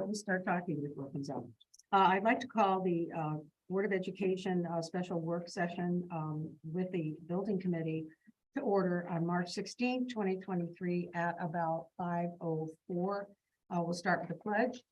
me start talking before it comes out. I'd like to call the Board of Education special work session with the building committee to order on March 16, 2023 at about 5:04. We'll start with the pledge.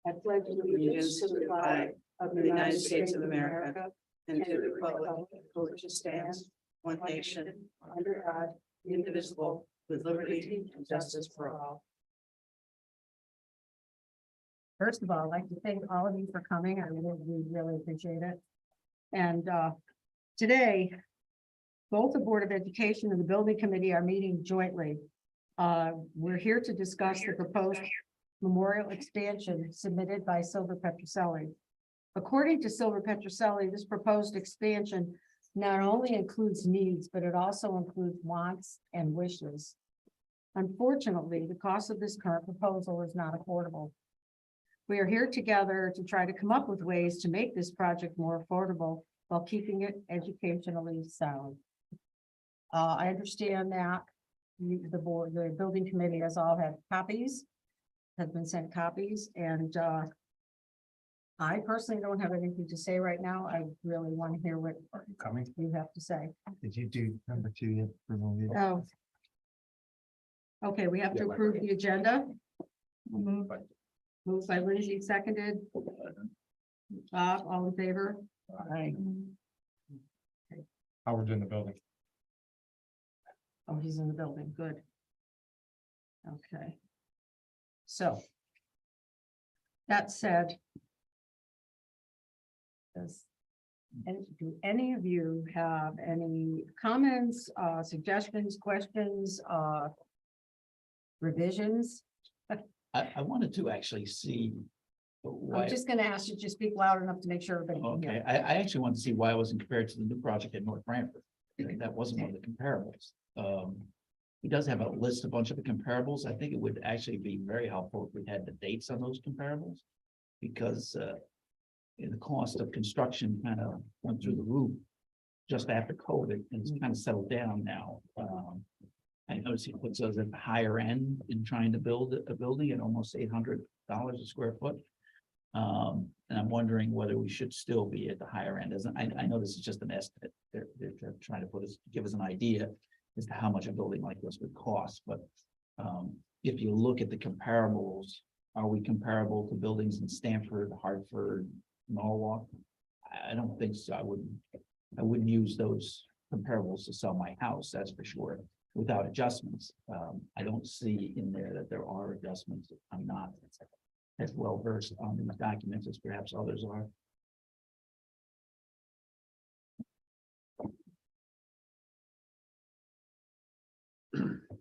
I pledge allegiance to the flag of the United States of America and to the republic for which it stands, one nation, under God, indivisible, with liberty and justice for all. First of all, I'd like to thank all of you for coming. We really appreciate it. And today, both the Board of Education and the Building Committee are meeting jointly. We're here to discuss the proposed memorial expansion submitted by Silver Petroselli. According to Silver Petroselli, this proposed expansion not only includes needs, but it also includes wants and wishes. Unfortunately, the cost of this current proposal is not affordable. We are here together to try to come up with ways to make this project more affordable while keeping it educationally sound. I understand that the building committee has all had copies, have been sent copies, and I personally don't have anything to say right now. I really want to hear what you have to say. Did you do number 2 yet? Oh. Okay, we have to approve the agenda. Moved by Lindsay, seconded. Bob, all in favor? Aye. Howard's in the building. Oh, he's in the building, good. Okay. So. That said. Do any of you have any comments, suggestions, questions, revisions? I wanted to actually see why. I'm just gonna ask you to speak loud enough to make sure everybody can Okay, hear. I actually want to see why it wasn't compared to the new project at North Branford. That wasn't one of the comparables. He does have a list, a bunch of the comparables. I think it would actually be very helpful if we had the dates on those comparables. Because in the cost of construction kind of went through the roof just after COVID, and it's kind of settled down now. I noticed he puts us at the higher end in trying to build a building at almost $800 a square foot. And I'm wondering whether we should still be at the higher end. As I know this is just an estimate. They're trying to give us an idea as to how much a building like this would cost. But if you look at the comparables, are we comparable to buildings in Stamford, Hartford, Norwalk? I don't think so. I wouldn't use those comparables to sell my house, that's for sure, without adjustments. I don't see in there that there are adjustments. I'm not as well versed on these documents as perhaps others are.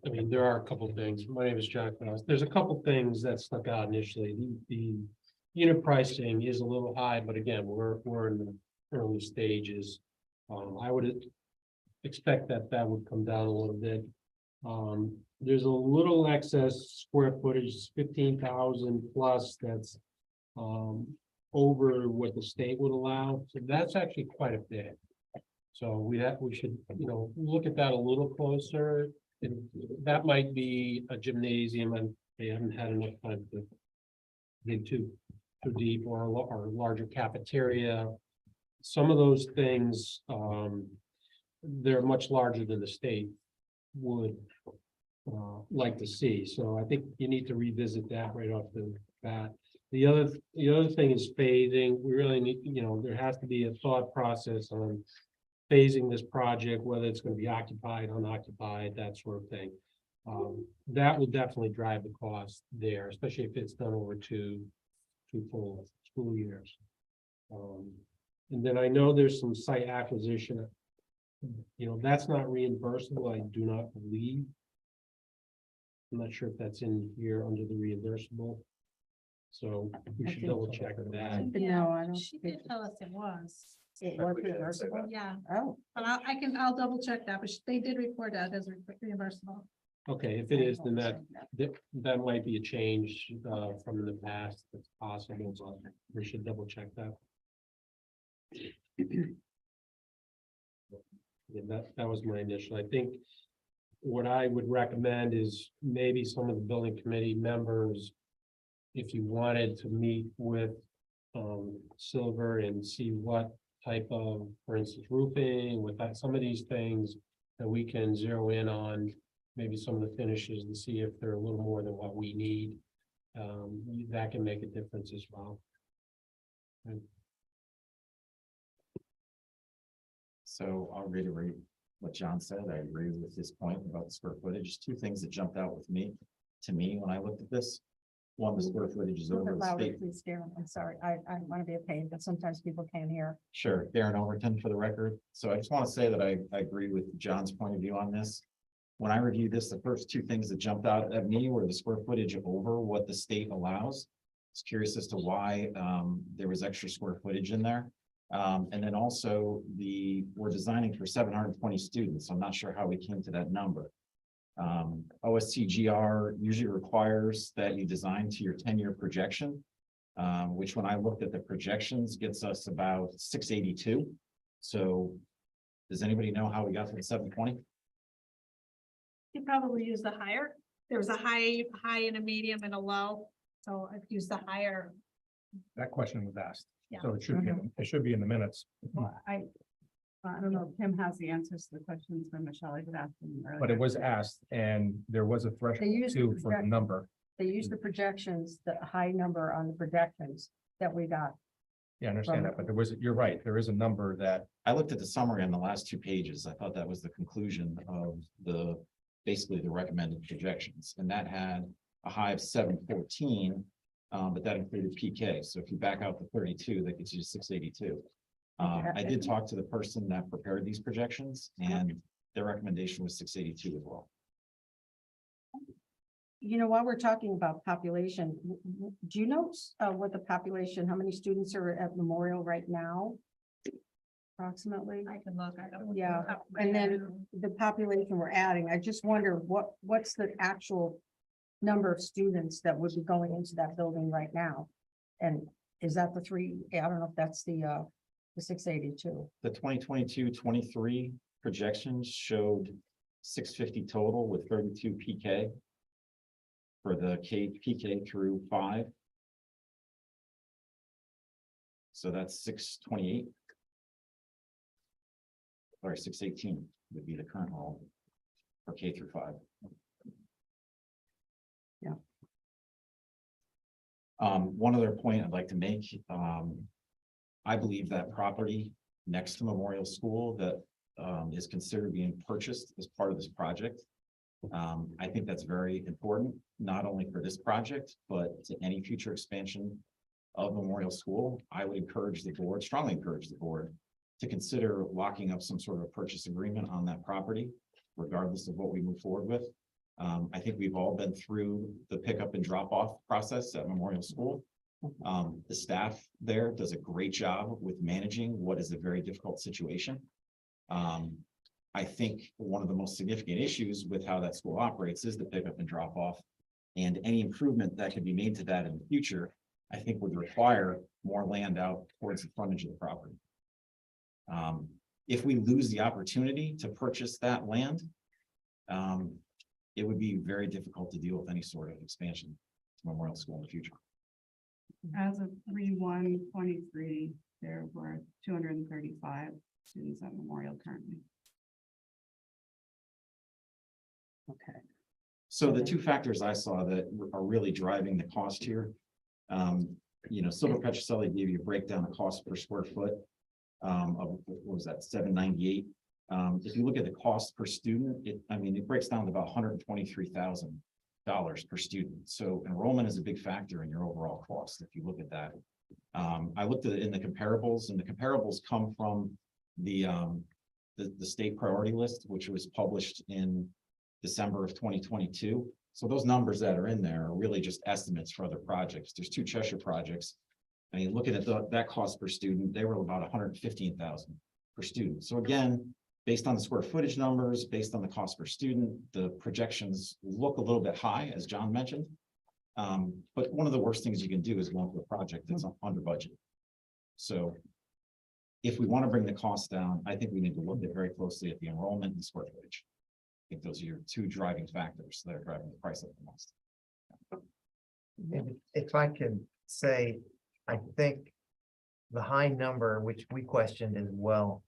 I mean, there are a couple of things. My name is Jack Ross. There's a couple of things that stuck out initially. The unit pricing is a little high, but again, we're in the early stages. I would expect that would come down a little bit. There's a little excess square footage, 15,000 plus. That's over what the state would allow. So that's actually quite a bit. So we should, look at that a little closer. And that might be a gymnasium, and they haven't had enough time to dig too deep, or a larger cafeteria. Some of those things, they're much larger than the state would like to see. So I think you need to revisit that right off the bat. The other thing is phasing. We really need, there has to be a thought process on phasing this project, whether it's going to be occupied, unoccupied, that sort of thing. That will definitely drive the cost there, especially if it's done over two full school years. And then I know there's some site acquisition. That's not reimbursable, I do not believe. I'm not sure if that's in here under the reimbursable. So we should double check that. No, I don't. She did tell us it was. It was reversible. Yeah, Oh, but I'll double check that, but they did report that as reimbursable. Okay, if it is, then that might be a change from the past. That's possible. So we should double check that. Yeah, that was my initial. I think what I would recommend is maybe some of the building committee members, if you wanted to meet with Silver and see what type of, for instance, roofing, with that, some of these things that we can zero in on, maybe some of the finishes and see if they're a little more than what we need. That can make a difference as well. So I'll reiterate what John said. I agree with his point about the square footage. Two things that jumped out with me, to me, when I looked at this. One, the square footage is A little over bit the louder, state. please, Darren. I'm sorry. I want to be a pain, but sometimes people can't hear. Sure, Darren Overton for the record. So I just want to say that I agree with John's point of view on this. When I reviewed this, the first two things that jumped out at me were the square footage over what the state allows. I was curious as to why there was extra square footage in there. And then also we're designing for 720 students. I'm not sure how we came to that number. OSTGR usually requires that you design to your 10-year projection, which when I looked at the projections gets us about 682. So does anybody know how we got to the 720? You probably use the higher. There was a high and a medium and a low. So I've used the higher. That question was asked. Yeah. So it should be in the minutes, Well, I don't know if Tim has the answers to the questions from Michelle. I did ask them earlier. but it was asked and there was a threshold used too to for the project- number. They used the projections, the high number on the projections that we got. Yeah, I understand that, but you're right, there is a number that, I looked at the summary on the last 2 pages. I thought that was the conclusion of basically the recommended projections. And that had a high of 714, but that included PK. So if you back out the 32, that gets you to 682. I did talk to the person that prepared these projections and their recommendation was 682 as well. You know, while we're talking about population, do you know what the population, how many students are at Memorial right now? Approximately? I can look. I don't. Yeah, and then the population we're adding, I just wonder what's the actual number of students that would be going into that building right now? And is that I don't know if that's the 682. The 2022-23 projections showed 650 total with 32 PK for the PK through 5. So that's 628. Or 618 would be the current roll for K through 5. Yeah. One other point I'd like to make, I believe that property next to Memorial School that is considered being purchased as part of this project. I think that's very important, not only for this project, but to any future expansion of Memorial School. I would encourage the board, strongly encourage the board, to consider locking up some sort of purchase agreement on that property, regardless of what we move forward with. I think we've all been through the pickup and drop off process at Memorial School. The staff there does a great job with managing what is a very difficult situation. I think one of the most significant issues with how that school operates is the pickup and drop off. And any improvement that could be made to that in the future, I think would require more land out towards the frontage of the property. If we lose the opportunity to purchase that land, it would be very difficult to deal with any sort of expansion to Memorial School in the future. As of 3/1/23, there were 235 students at Memorial currently. Okay. So the two factors I saw that are really driving the cost here, Silver Petrocelli gave you a breakdown of cost per square foot of, what was that, $798. If you look at the cost per student, it breaks down to about $123,000 per student. So enrollment is a big factor in your overall cost, if you look at that. I looked at it in the comparables, and the comparables come from the state priority list, which was published in December of 2022. So those numbers that are in there are really just estimates for other projects. There's 2 Cheshire projects. Looking at that cost per student, they were about $115,000 per student. So again, based on the square footage numbers, based on the cost per student, the projections look a little bit high, as John mentioned. But one of the worst things you can do is go into a project that's under budget. So if we want to bring the cost down, I think we need to look at very closely at the enrollment and square footage. think those are your two driving factors that are driving the price up the most. If I can say, I think the high number, which we questioned as well,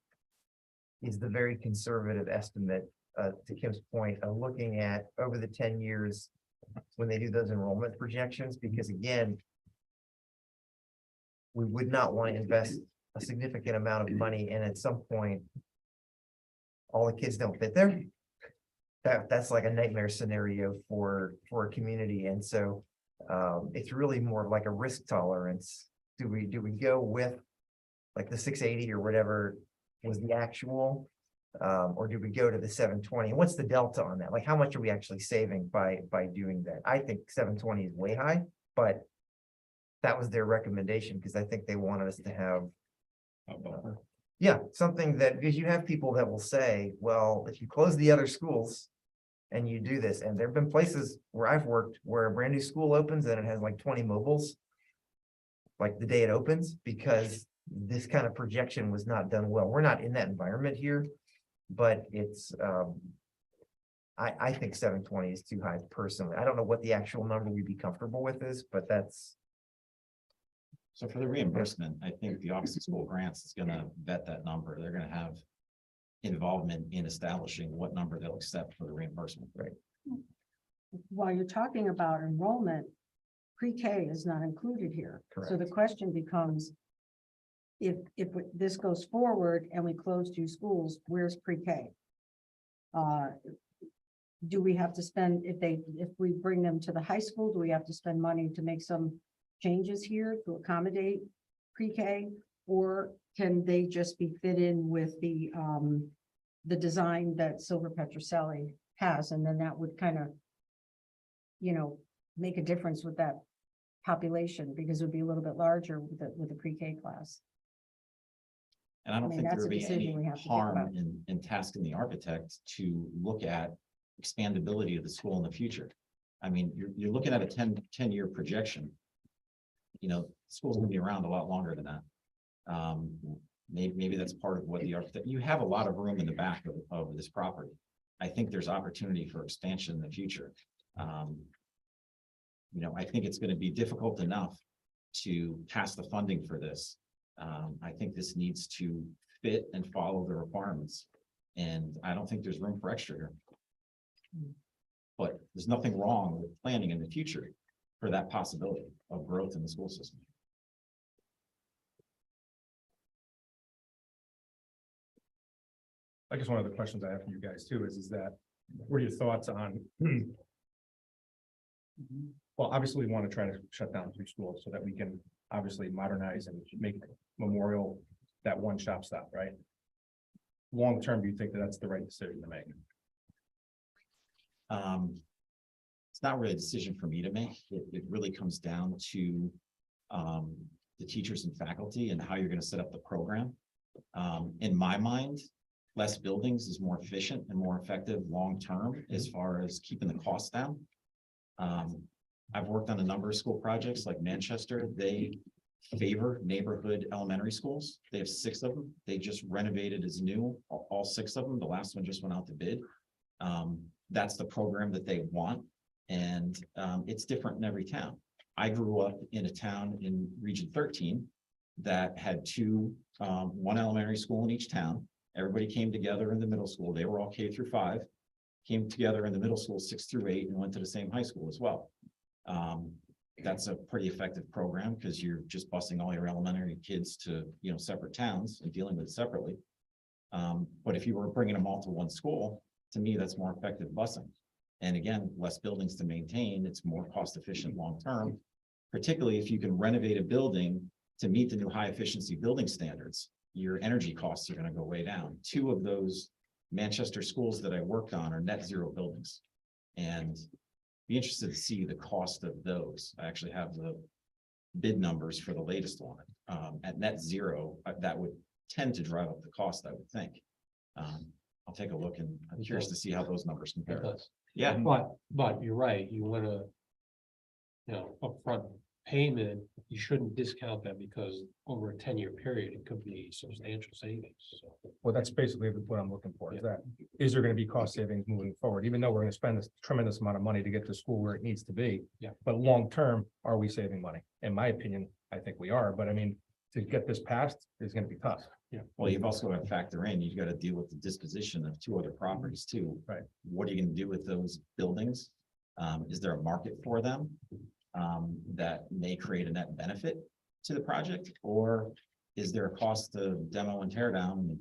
is the very conservative estimate, to Kim's point, of looking at over the 10 years when they do those enrollment projections, because again, we would not want to invest a significant amount of money, and at some point, all the kids don't fit there. That's like a nightmare scenario for a community, and so it's really more of like a risk tolerance. Do we go with like the 680 or whatever was the actual, or do we go to the 720? And what's the delta on that? Like, how much are we actually saving by doing that? I think 720 is way high, but that was their recommendation because I think they wanted us to have, yeah, something that, because you have people that will say, well, if you close the other schools and you do this, and there've been places where I've worked where a brand new school opens and it has like 20 mobiles, like the day it opens, because this kind of projection was not done well. We're not in that environment here, but it's, I think 720 is too high personally. I don't know what the actual number we'd be comfortable with is, but that's. So for the reimbursement, I think the Office of School Grants is gonna vet that number. They're gonna have involvement in establishing what number they'll accept for the reimbursement. Right. While you're talking about enrollment, pre-K is not included here. So the question becomes, if this goes forward and we close 2 schools, where's pre-K? Do we have to spend, if we bring them to the high school, do we have to spend money to make some changes here to accommodate pre-K? Or can they just be fit in with the design that Silver Petroselli has? And then that would kind of, make a difference with that population, because it would be a little bit larger with the pre-K class. And I don't mean, think there that's would a be decision any we have to think harm about. in tasking the architect to look at expandability of the school in the future. I mean, you're looking at a 10-year projection. School's gonna be around a lot longer than that. Maybe that's part of what the architect, you have a lot of room in the back of this property. I think there's opportunity for expansion in the future. I think it's gonna be difficult enough to pass the funding for this. I think this needs to fit and follow the requirements. And I don't think there's room for extra here. But there's nothing wrong with planning in the future for that possibility of growth in the school system. I guess one of the questions I have for you guys too is that, what are your thoughts on? Well, obviously we want to try to shut down 3 schools so that we can obviously modernize and make Memorial that one-stop stop, right? Long term, do you think that that's the right decision to make? It's not really a decision for me to make. It really comes down to the teachers and faculty and how you're going to set up the program. In my mind, less buildings is more efficient and more effective long-term as far as keeping the costs down. I've worked on a number of school projects like Manchester. They favor neighborhood elementary schools. They have 6 of them. They just renovated as new, all 6 of them. The last one just went out to bid. That's the program that they want. And it's different in every town. I grew up in a town in Region 13 that had 1 elementary school in each town. Everybody came together in the middle school. They were all K through 5, came together in the middle school 6 through 8 and went to the same high school as well. That's a pretty effective program because you're just busing all your elementary kids to, separate towns and dealing with it separately. But if you were bringing them all to one school, to me, that's more effective busing. And again, less buildings to maintain, it's more cost efficient long-term, particularly if you can renovate a building to meet the new high efficiency building standards, your energy costs are going to go way down. 2 of those Manchester schools that I worked on are net zero buildings. And be interested to see the cost of those. I actually have the bid numbers for the latest one. At net zero, that would tend to drive up the cost, I would think. I'll take a look and I'm curious to see how those numbers compare. It does. Yeah, But you're right, you wanna, upfront payment, you shouldn't discount that because over a 10-year period, it could be substantial savings, so. Well, that's basically what I'm looking for, is that, is there gonna be cost savings moving forward, even though we're gonna spend this tremendous amount of money to get the school where it needs to be? Yeah. But long-term, are we saving money? In my opinion, I think we are, but I mean, to get this passed is gonna be tough. Well, you've also got to factor in, you've got to deal with the disposition of 2 other properties too. Right. What are you gonna do with those buildings? Is there a market for them? That may create a net benefit to the project, or is there a cost to demo and tear down?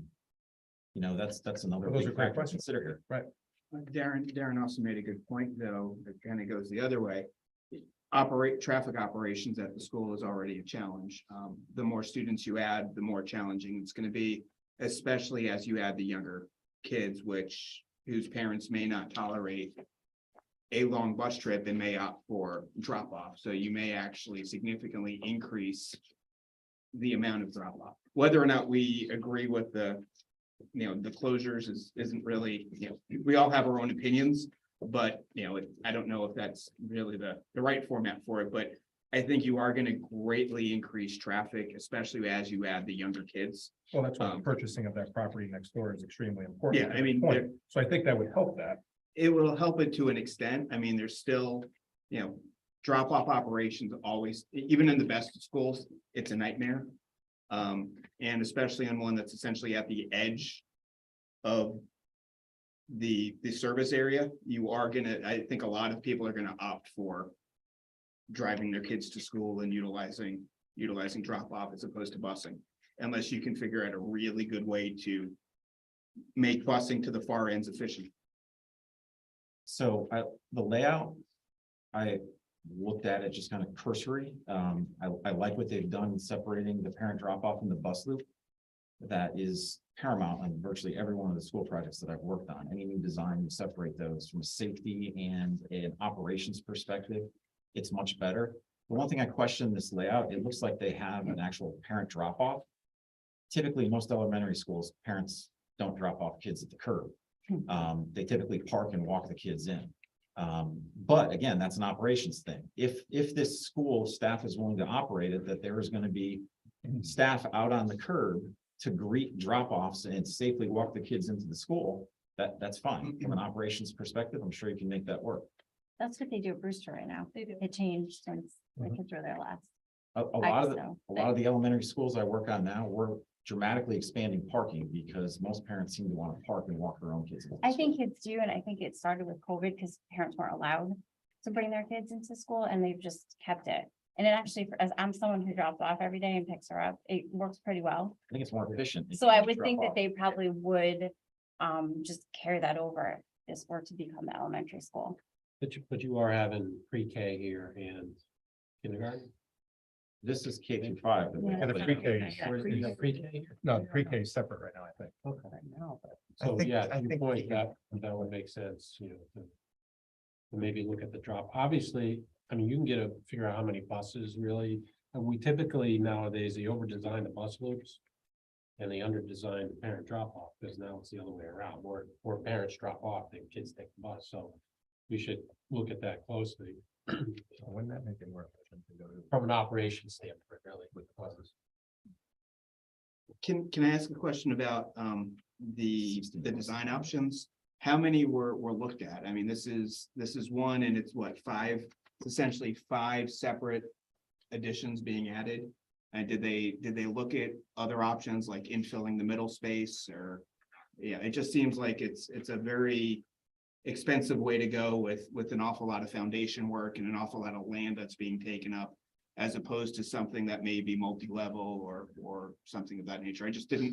You know, that's another Those are big great factor to questions. consider here. Darren also made a good point, though, it kind of goes the other way. Traffic operations at the school is already a challenge. The more students you add, the more challenging it's gonna be, especially as you add the younger kids, whose parents may not tolerate a long bus trip and may opt for drop off. So you may actually significantly increase the amount of drop off. Whether or not we agree with the closures isn't really, we all have our own opinions, but I don't know if that's really the right format for it, but I think you are going to greatly increase traffic, especially as you add the younger kids. Well, that's why the purchasing of that property next door is extremely important. Yeah, I mean, Point. So I think that would help that. it will help it to an extent. I mean, there's still, drop off operations always, even in the best of schools, it's a nightmare. And especially on one that's essentially at the edge of the service area, I think a lot of people are gonna opt for driving their kids to school and utilizing drop off as opposed to busing. Unless you can figure out a really good way to make busing to the far ends efficient. So the layout, I looked at it just kind of cursory. I like what they've done in separating the parent drop off from the bus loop. That is paramount on virtually every one of the school projects that I've worked on. Any new design, you separate those from a safety and an operations perspective. It's much better. The one thing I question this layout, it looks like they have an actual parent drop off. Typically, most elementary schools, parents don't drop off kids at the curb. They typically park and walk the kids in. But again, that's an operations thing. If this school staff is willing to operate it, that there is going to be staff out on the curb to greet drop-offs and safely walk the kids into the school, that's fine. From an operations perspective, I'm sure you can make that work. That's what they do at Brewster right now. They do. It changed since the kids were there last. A I lot just of know. a lot of the elementary schools I work on now, we're dramatically expanding parking because most parents seem to want to park and walk their own kids. into I school. think kids do, and I think it started with COVID because parents weren't allowed to bring their kids into school, and they've just kept it. And it actually, as I'm someone who drops off every day and picks her up, it works pretty well. I think it's more efficient. if So you I just would drop think that off. they probably would just carry that over if this were to become the elementary school. But you are having pre-K here and kindergarten? This is K through 5. Yeah. And the pre-K, Where's the pre-K here? no, the pre-K is separate right now, I think. Okay. I So, think- yeah, I to your think point, we can- that would make sense, to maybe look at the drop. Obviously, I mean, you can figure out how many buses really, and we typically nowadays, they over-design the bus loops. And they under-design the parent drop-off, because now it's the other way around, more parents drop off than kids take the bus, so we should look at that closely. So wouldn't that make it more efficient to go to? From an operations standpoint, really, with the buses. Can I ask a question about the design options? How many were looked at? I mean, this is one, and it's what, essentially five separate additions being added? And did they look at other options like infilling the middle space, or? Yeah, it just seems like it's a very expensive way to go with an awful lot of foundation work and an awful lot of land that's being taken up, as opposed to something that may be multi-level or something of that nature.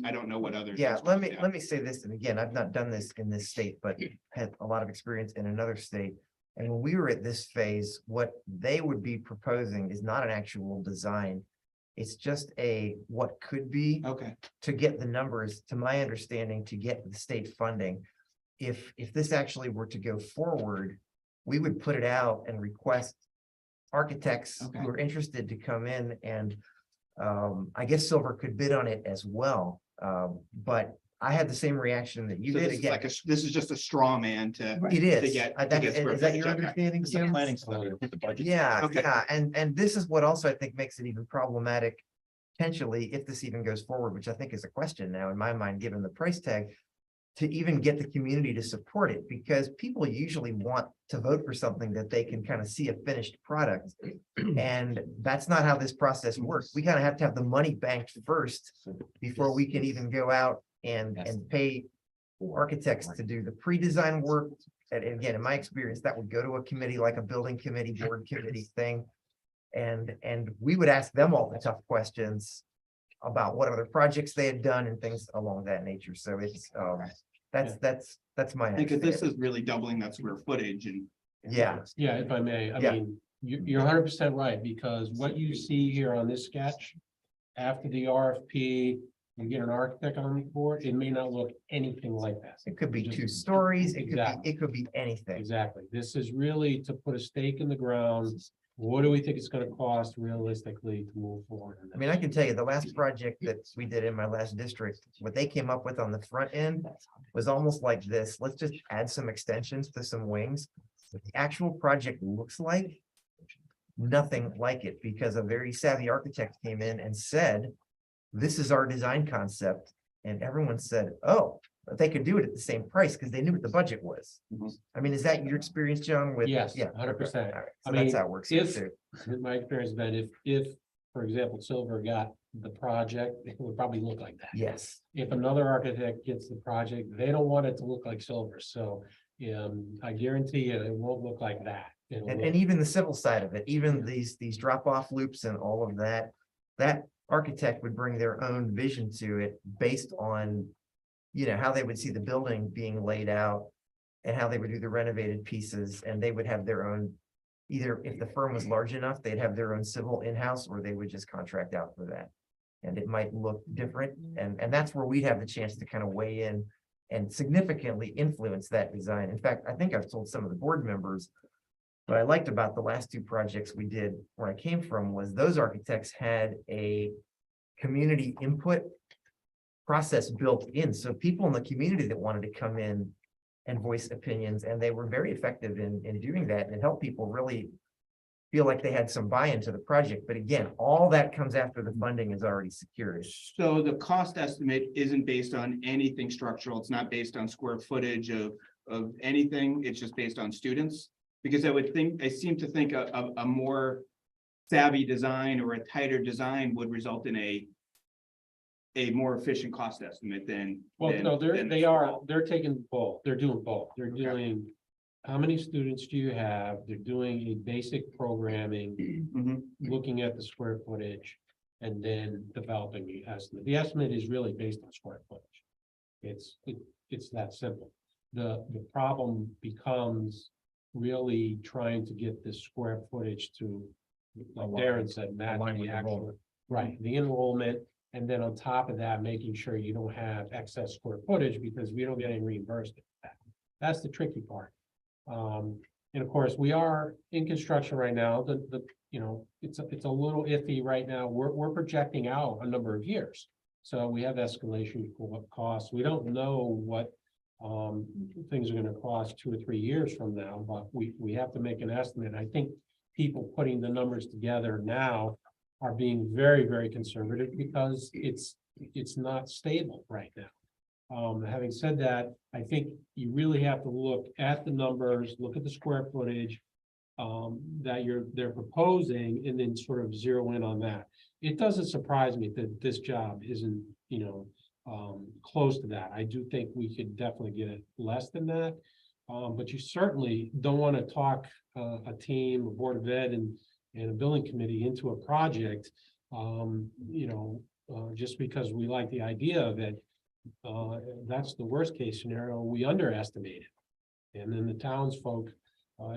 I don't know what others. Yeah, let me say this, and again, I've not done this in this state, but had a lot of experience in another state. And when we were at this phase, what they would be proposing is not an actual design. It's just what could be Okay, to get the numbers, to my understanding, to get the state funding. If this actually were to go forward, we would put it out and request architects Okay. who are interested to come in, and I guess Silver could bid on it as well. But I had the same reaction that you So did this is again. like this is just a straw man to. It is. to get- to That- get square Is that footage, your okay. understanding, It's a Jim? planning study with the budget. Yeah, Okay. yeah, and this is what also I think makes it even problematic. Potentially, if this even goes forward, which I think is a question now in my mind, given the price tag. To even get the community to support it, because people usually want to vote for something that they can kind of see a finished product. And that's not how this process works. We kind of have to have the money banked first before we can even go out and pay architects to do the pre-design work. And again, in my experience, that would go to a committee like a building committee, board committee thing. And we would ask them all the tough questions about what other projects they had done and things along that nature. So it's, that's my. Because this understanding. is really doubling that square footage and. Yeah, Yeah, if I may, I Yeah. mean, you're 100% right, because what you see here on this sketch. After the RFP, you get an architect on board, it may not look anything like that. it could be 2 stories, Exactly. it could be anything. Exactly. This is really to put a stake in the ground. What do we think it's gonna cost realistically to move forward? I mean, I can tell you, the last project that we did in my last district, what they came up with on the front end was almost like this. Let's just add some extensions to some wings. What the actual project looks like, nothing like it, because a very savvy architect came in and said, this is our design concept. And everyone said, oh, but they could do it at the same price because they knew what the budget was. Mhm. I mean, is that your experience, John? With Yes, yeah, 100%. All right, I so that's mean, how it works. here if- too. In my experience, Ben, if, for example, Silver got the project, it would probably look like that. Yes, If another architect gets the project, they don't want it to look like Silver, so, I guarantee you, it won't look like that. It'll and look- even the civil side of it, even these drop-off loops and all of that, that architect would bring their own vision to it based on, you know, how they would see the building being laid out and how they would do the renovated pieces, and they would have their own, either if the firm was large enough, they'd have their own civil in-house, or they would just contract out for that. And it might look different, and that's where we'd have the chance to kind of weigh in and significantly influence that design. In fact, I think I've told some of the board members, what I liked about the last 2 projects we did where I came from was those architects had a community input process built in. So people in the community that wanted to come in and voice opinions, and they were very effective in doing that and help people really feel like they had some buy-in to the project. But again, all that comes after the funding is already secured. So the cost estimate isn't based on anything structural. It's not based on square footage of anything. It's just based on students. Because I seem to think a more savvy design or a tighter design would result in a more efficient cost estimate than. Well, no, than the they're taking both, they're doing both, they're doing, how many students do you have? They're doing a basic programming, Mhm. looking at the square footage, and then developing the estimate. The estimate is really based on square footage. It's that simple. The problem becomes really trying to get this square footage to, like Darren said, match Align the with actual, enrollment. right, the enrollment. And then on top of that, making sure you don't have excess square footage because we don't get any reimbursement for that. That's the tricky part. And of course, we are in construction right now. It's a little iffy right now. We're projecting out a number of years. So we have escalation for what costs. We don't know what things are gonna cost 2 or 3 years from now, but we have to make an estimate. I think people putting the numbers together now are being very, very conservative because it's not stable right now. Having said that, I think you really have to look at the numbers, look at the square footage that they're proposing, and then sort of zero in on that. It doesn't surprise me that this job isn't, close to that. I do think we could definitely get it less than that. But you certainly don't want to talk a team, a board of ed and a building committee into a project, just because we like the idea of it. That's the worst case scenario. We underestimate it. And then the townsfolk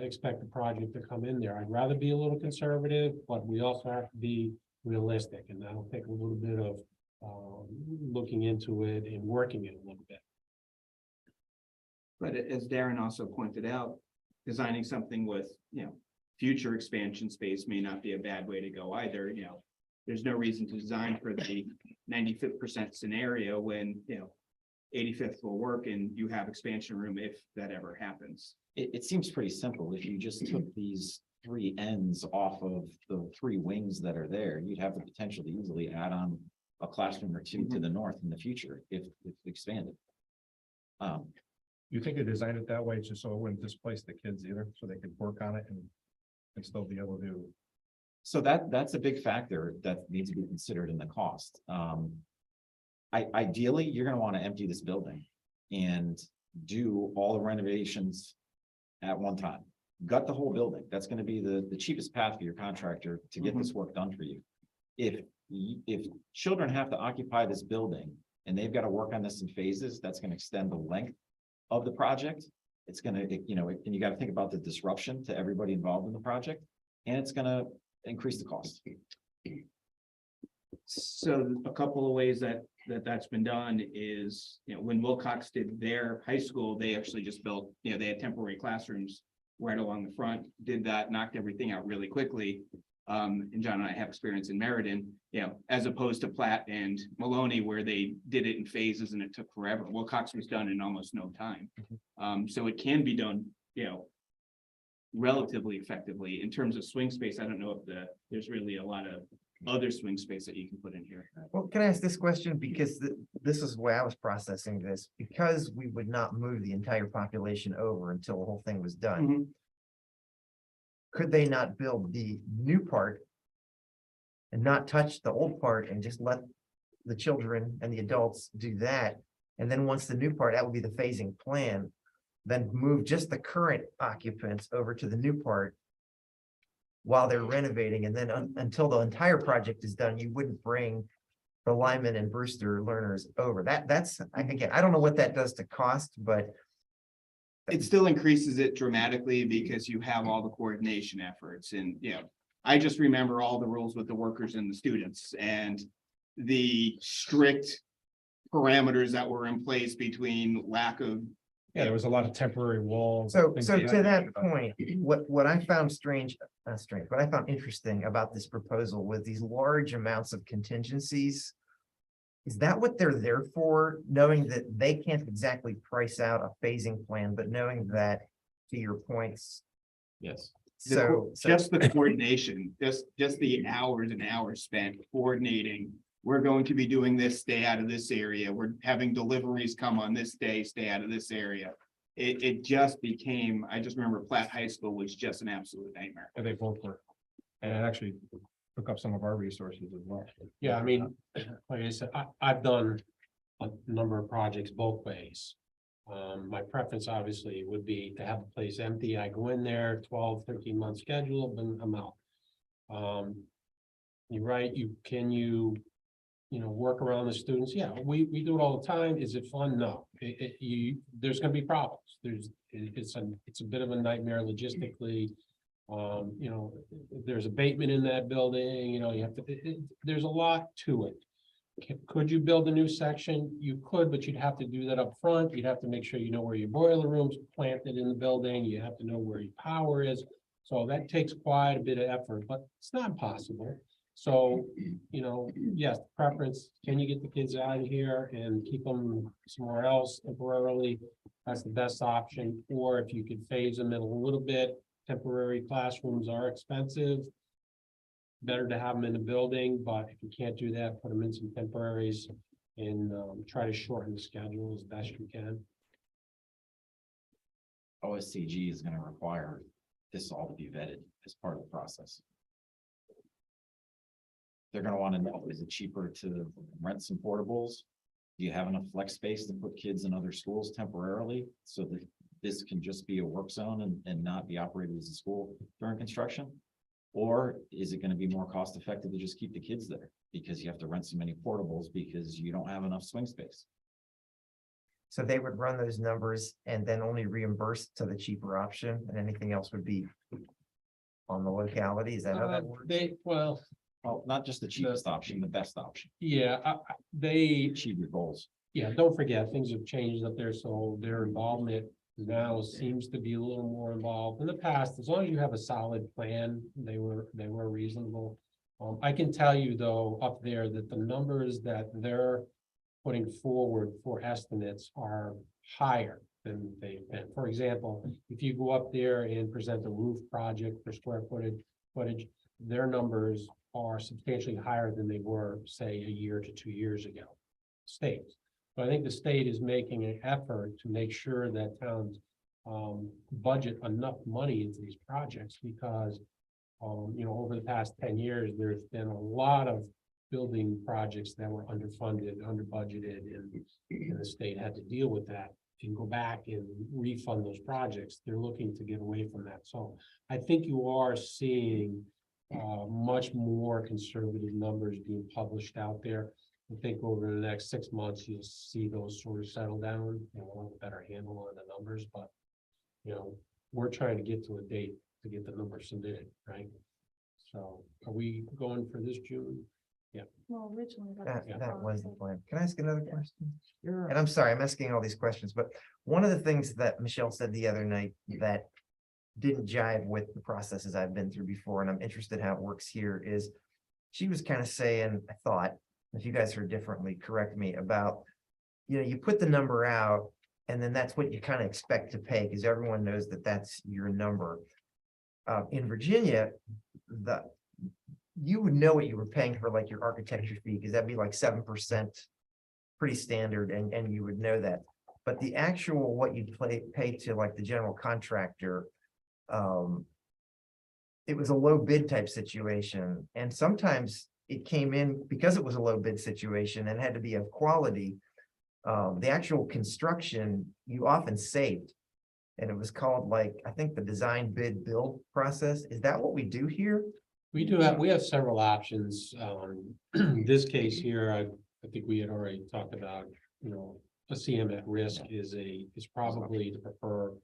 expect the project to come in there. I'd rather be a little conservative, but we also have to be realistic. And that'll take a little bit of looking into it and working it a little bit. But as Darren also pointed out, designing something with, future expansion space may not be a bad way to go either. There's no reason to design for the 95th percent scenario when, 85th will work and you have expansion room if that ever happens. It seems pretty simple. If you just took these three ends off of the three wings that are there, you'd have the potential to easily add on a classroom or two to the north in the future if expanded. You think they designed it that way just so it wouldn't displace the kids either, so they could work on it and still be able to? So that's a big factor that needs to be considered in the cost. Ideally, you're gonna want to empty this building and do all the renovations at one time. Gut the whole building. That's gonna be the cheapest path for your contractor to get this work done for you. If children have to occupy this building and they've got to work on this in phases, that's gonna extend the length of the project. It's gonna, and you got to think about the disruption to everybody involved in the project, and it's gonna increase the cost. So a couple of ways that's been done is, when Wilcox did their high school, they actually just built, they had temporary classrooms right along the front, did that, knocked everything out really quickly. And John and I have experience in Meriden, as opposed to Platt and Maloney, where they did it in phases and it took forever. Wilcox was done in almost no time. So it can be done, relatively effectively. In terms of swing space, I don't know if there's really a lot of other swing space that you can put in here. Well, can I ask this question? Because this is the way I was processing this, because we would not move the entire population over until the whole thing was done. Could they not build the new part and not touch the old part and just let the children and the adults do that? And then once the new part, that would be the phasing plan, then move just the current occupants over to the new part while they're renovating. And then until the entire project is done, you wouldn't bring the Lyman and Brewster learners over. That's, again, I don't know what that does to cost, but It still increases it dramatically because you have all the coordination efforts and, I just remember all the rules with the workers and the students and the strict parameters that were in place between lack of. Yeah, there was a lot of temporary walls. So things to like that. that point, what I found what I found interesting about this proposal with these large amounts of contingencies, is that what they're there for, knowing that they can't exactly price out a phasing plan, but knowing that, to your points, Yes. Just the coordination, just the hours and hours spent coordinating. We're going to be doing this, stay out of this area. We're having deliveries come on this day, stay out of this area. It just became, I just remember Platt High School was just an absolute nightmare. And they both were. And it actually took up some of our resources as well. Yeah, I mean, like I said, I've done a number of projects both ways. My preference obviously would be to have the place empty. I go in there, 12, 13-month schedule, then I'm out. You're right, work around the students. Yeah, we do it all the time. Is it fun? No, there's gonna be problems. It's a bit of a nightmare logistically. There's abatement in that building, you have to, there's a lot to it. Could you build a new section? You could, but you'd have to do that up front. You'd have to make sure you know where your boiler room's planted in the building. You have to know where your power is. So that takes quite a bit of effort, but it's not impossible. So, yes, preference, can you get the kids out of here and keep them somewhere else temporarily? That's the best option. Or if you could phase them in a little bit, temporary classrooms are expensive. Better to have them in the building, but if you can't do that, put them in some temporaries and try to shorten the schedule as best you can. OSCG is going to require this all to be vetted as part of the process. They're going to want to know, is it cheaper to rent some portables? Do you have enough flex space to put kids in other schools temporarily so that this can just be a work zone and not be operated as a school during construction? Or is it going to be more cost effective to just keep the kids there because you have to rent so many portables because you don't have enough swing space? so they would run those numbers and then only reimburse to the cheaper option, and anything else would be on the locality. Is that how that works? Well, not just the cheapest option, the best option. Yeah, they, Achieve your goals. yeah, don't forget, things have changed up there, so their involvement now seems to be a little more involved. In the past, as long as you have a solid plan, they were reasonable. I can tell you though, up there that the numbers that they're putting forward for estimates are higher than they've been. For example, if you go up there and present a roof project for square footage, their numbers are substantially higher than they were, say, a year to 2 years ago. State. But I think the state is making an effort to make sure that towns budget enough money into these projects because over the past 10 years, there's been a lot of building projects that were underfunded, under budgeted, and the state had to deal with that and go back and refund those projects. They're looking to get away from that. So I think you are seeing much more conservative numbers being published out there. I think over the next 6 months, you'll see those sort of settle down and we'll have a better handle on the numbers, but we're trying to get to a date to get the numbers submitted, right? So are we going for this June? Well, originally. That was the plan. Can I ask another question? Sure. And I'm sorry, I'm asking all these questions, but one of the things that Michelle said the other night that didn't jive with the processes I've been through before, and I'm interested how it works here, is she was kind of saying, I thought, if you guys heard differently, correct me, about, you put the number out and then that's what you kind of expect to pay because everyone knows that that's your number. In Virginia, you would know what you were paying for like your architecture fee, because that'd be like 7%, pretty standard, and you would know that. But the actual what you'd pay to like the general contractor, it was a low bid type situation. And sometimes it came in because it was a low bid situation and had to be of quality. The actual construction you often saved. And it was called I think the design bid build process. Is that what we do here? We have several options. In this case here, I think we had already talked about, a CM at risk is probably the preferred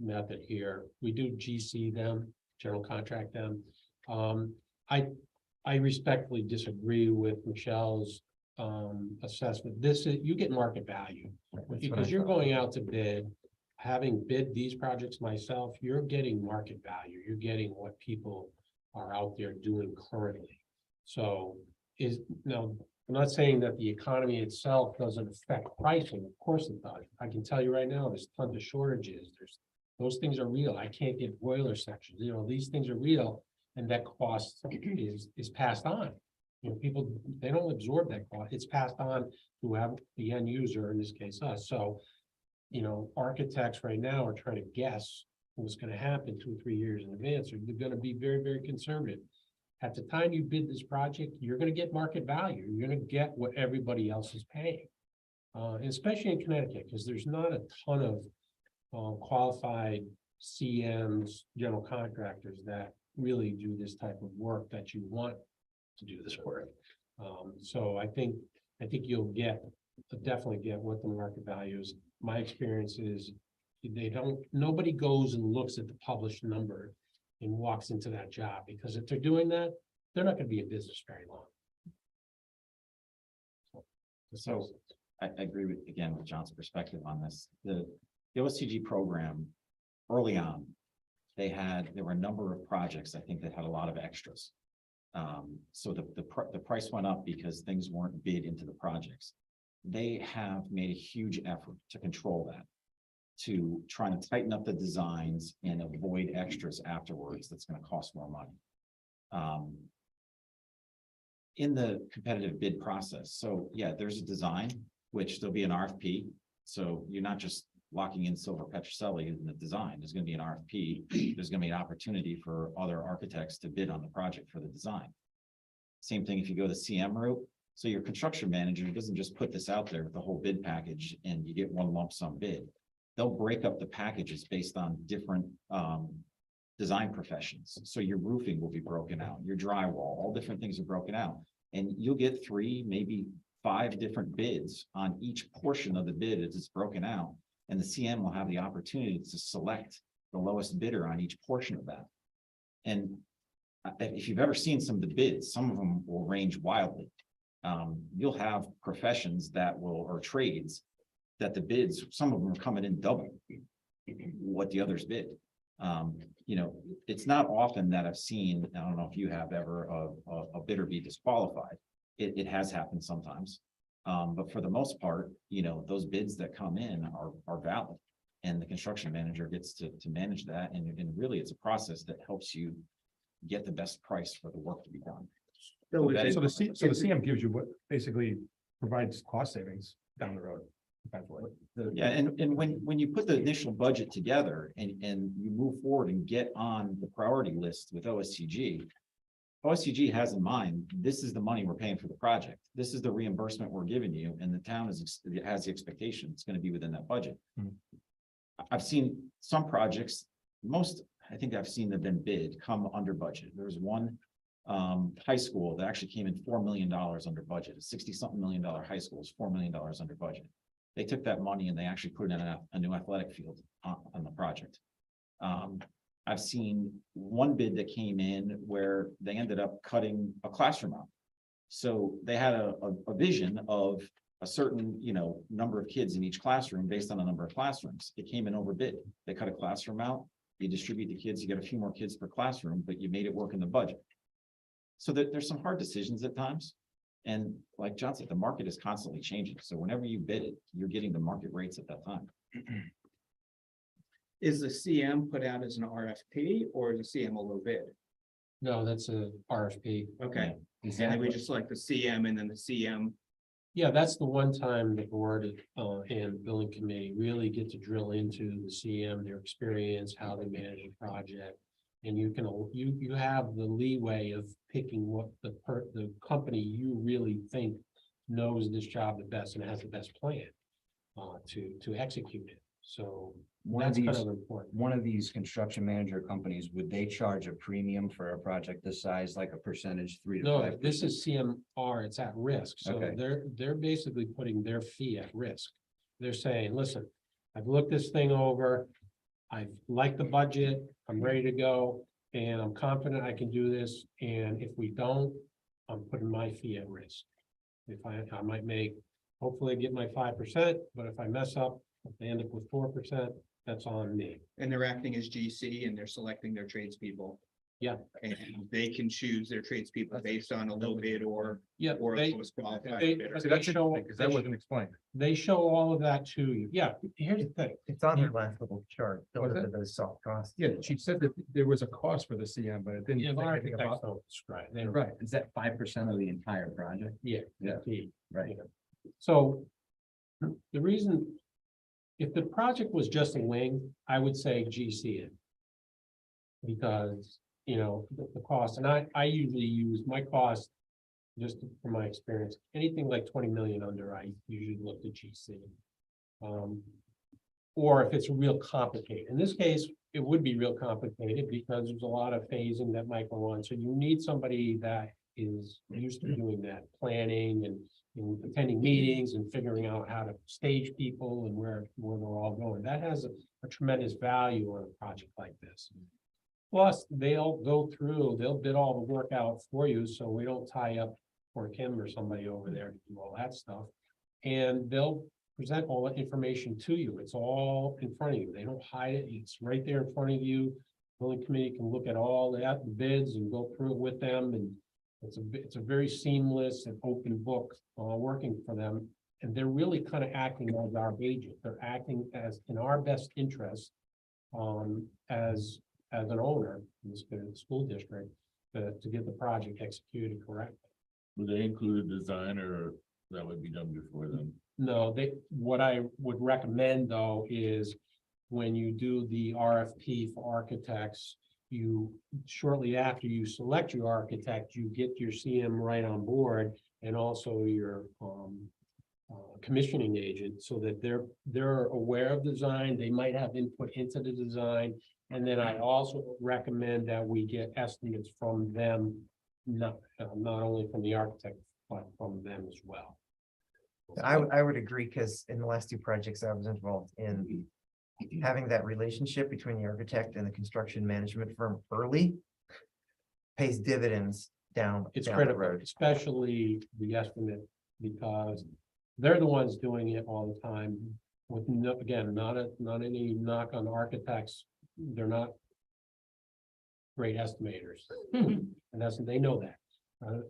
method here. We do GC them, general contract them. I respectfully disagree with Michelle's assessment. You get market value because you're going out to bid. Having bid these projects myself, you're getting market value. You're getting what people are out there doing currently. So I'm not saying that the economy itself doesn't affect pricing. Of course it does. I can tell you right now, there's tons of shortages. Those things are real. I can't get boiler sections. These things are real, and that cost is passed on. People, they don't absorb that cost. It's passed on to have the end user, in this case us. So, architects right now are trying to guess what's going to happen 2 or 3 years in advance. They're going to be very, very conservative. At the time you bid this project, you're going to get market value. You're going to get what everybody else is paying, especially in Connecticut, because there's not a ton of qualified CMs, general contractors that really do this type of work that you want to do this work. So I think you'll definitely get what the market value is. My experience is nobody goes and looks at the published number and walks into that job, because if they're doing that, they're not going to be in business very long. So I agree with John's perspective on this. The OSCG program, early on, there were a number of projects, I think, that had a lot of extras. So the price went up because things weren't bid into the projects. They have made a huge effort to control that, to try to tighten up the designs and avoid extras afterwards that's going to cost more money. In the competitive bid process, so yeah, there's a design, which there'll be an RFP. So you're not just locking in Silver Petrocelli in the design. There's going to be an RFP. There's going to be an opportunity for other architects to bid on the project for the design. Same thing if you go the CM route. So your construction manager doesn't just put this out there with the whole bid package and you get one lump sum bid. They'll break up the packages based on different design professions. So your roofing will be broken out, your drywall, all different things are broken out. And you'll get 3, maybe 5 different bids on each portion of the bid as it's broken out. And the CM will have the opportunity to select the lowest bidder on each portion of that. And if you've ever seen some of the bids, some of them will range wildly. You'll have professions or trades that the bids, some of them are coming in double what the others bid. It's not often that I've seen, I don't know if you have ever, a bidder be disqualified. It has happened sometimes. But for the most part, those bids that come in are valid. And the construction manager gets to manage that. And really, it's a process that helps you get the best price for the work to be done. So that is So it- the CM gives you what basically provides cost savings down the road. Eventually. Yeah, and when you put the initial budget together and you move forward and get on the priority list with OSTG. OSTG has in mind, this is the money we're paying for the project. This is the reimbursement we're giving you, and the town has the expectation it's going to be within that budget. I've seen some projects, I think I've seen that been bid come under budget. There was one high school that actually came in $4 million under budget. A 60-something million dollar high school is $4 million under budget. They took that money and they actually put in a new athletic field on the project. I've seen one bid that came in where they ended up cutting a classroom out. So they had a vision of a certain, number of kids in each classroom based on the number of classrooms. It came in over bid. They cut a classroom out. You distribute the kids, you get a few more kids per classroom, but you made it work in the budget. So there's some hard decisions at times. And like John said, the market is constantly changing. So whenever you bid it, you're getting the market rates at that time. Is the CM put out as an RFP or is the CM a low bid? No, that's a RFP. Okay, and then we just like the CM and then the CM. Yeah, that's the one time the board and the building committee really get to drill into the CM, their experience, how they manage a project. And you have the leeway of picking what the company you really think knows this job the best and has the best plan to execute it. So that's kind of important. One of these construction manager companies, would they charge a premium for a project this size, like a percentage, 3 to 5%? No, this is CMR, it's at risk. So Okay. they're basically putting their fee at risk. They're saying, listen, I've looked this thing over. I like the budget, I'm ready to go, and I'm confident I can do this. And if we don't, I'm putting my fee at risk. If I might hopefully get my 5%, but if I mess up, if they end up with 4%, that's on me. And they're acting as GC and they're selecting their tradespeople. Yeah. And they can choose their tradespeople based on a low bid or Yeah, a they, lowest qualified they- bidder. So that's interesting, because that wasn't explained. they show all of that to you. Yeah, here's the thing. It's on your last little chart. What's Those that? are those soft costs. Yeah, she said that there was a cost for the CM, but it didn't. Yeah, say anything architects about. don't describe. They don't- Right, Is that 5% of the entire project? Yeah. Yeah. fee. Right. So the reason, if the project was just a wing, I would say GC it. Because, the cost, and I usually use my cost, just from my experience, anything like 20 million under, I usually look to GC. Or if it's real complicated. In this case, it would be real complicated because there's a lot of phasing that might go on. So you need somebody that is used to doing that, planning and attending meetings and figuring out how to stage people and where they're all going. That has a tremendous value on a project like this. Plus, they'll bid all the work out for you, so we don't tie up for Kim or somebody over there to do all that stuff. And they'll present all that information to you. It's all in front of you. They don't hide it. It's right there in front of you. Building committee can look at all the bids and go through it with them, and it's a very seamless and open book working for them. And they're really kind of acting as our agent. They're acting as in our best interest as an owner in this school district to get the project executed correctly. Would they include a design, or that would be done before then? No, what I would recommend though is when you do the RFP for architects, you shortly after you select your architect, you get your CM right on board and also your commissioning agent so that they're aware of the design. They might have input into the design. And then I also recommend that we get estimates from them, not only from the architect, but from them as well. I would agree, because in the last two projects I was involved in, having that relationship between the architect and the construction management firm early pays dividends down It's the critical, road. especially the estimate, because they're the ones doing it all the time. With again, not any knock on architects. They're not great estimators. And they know that.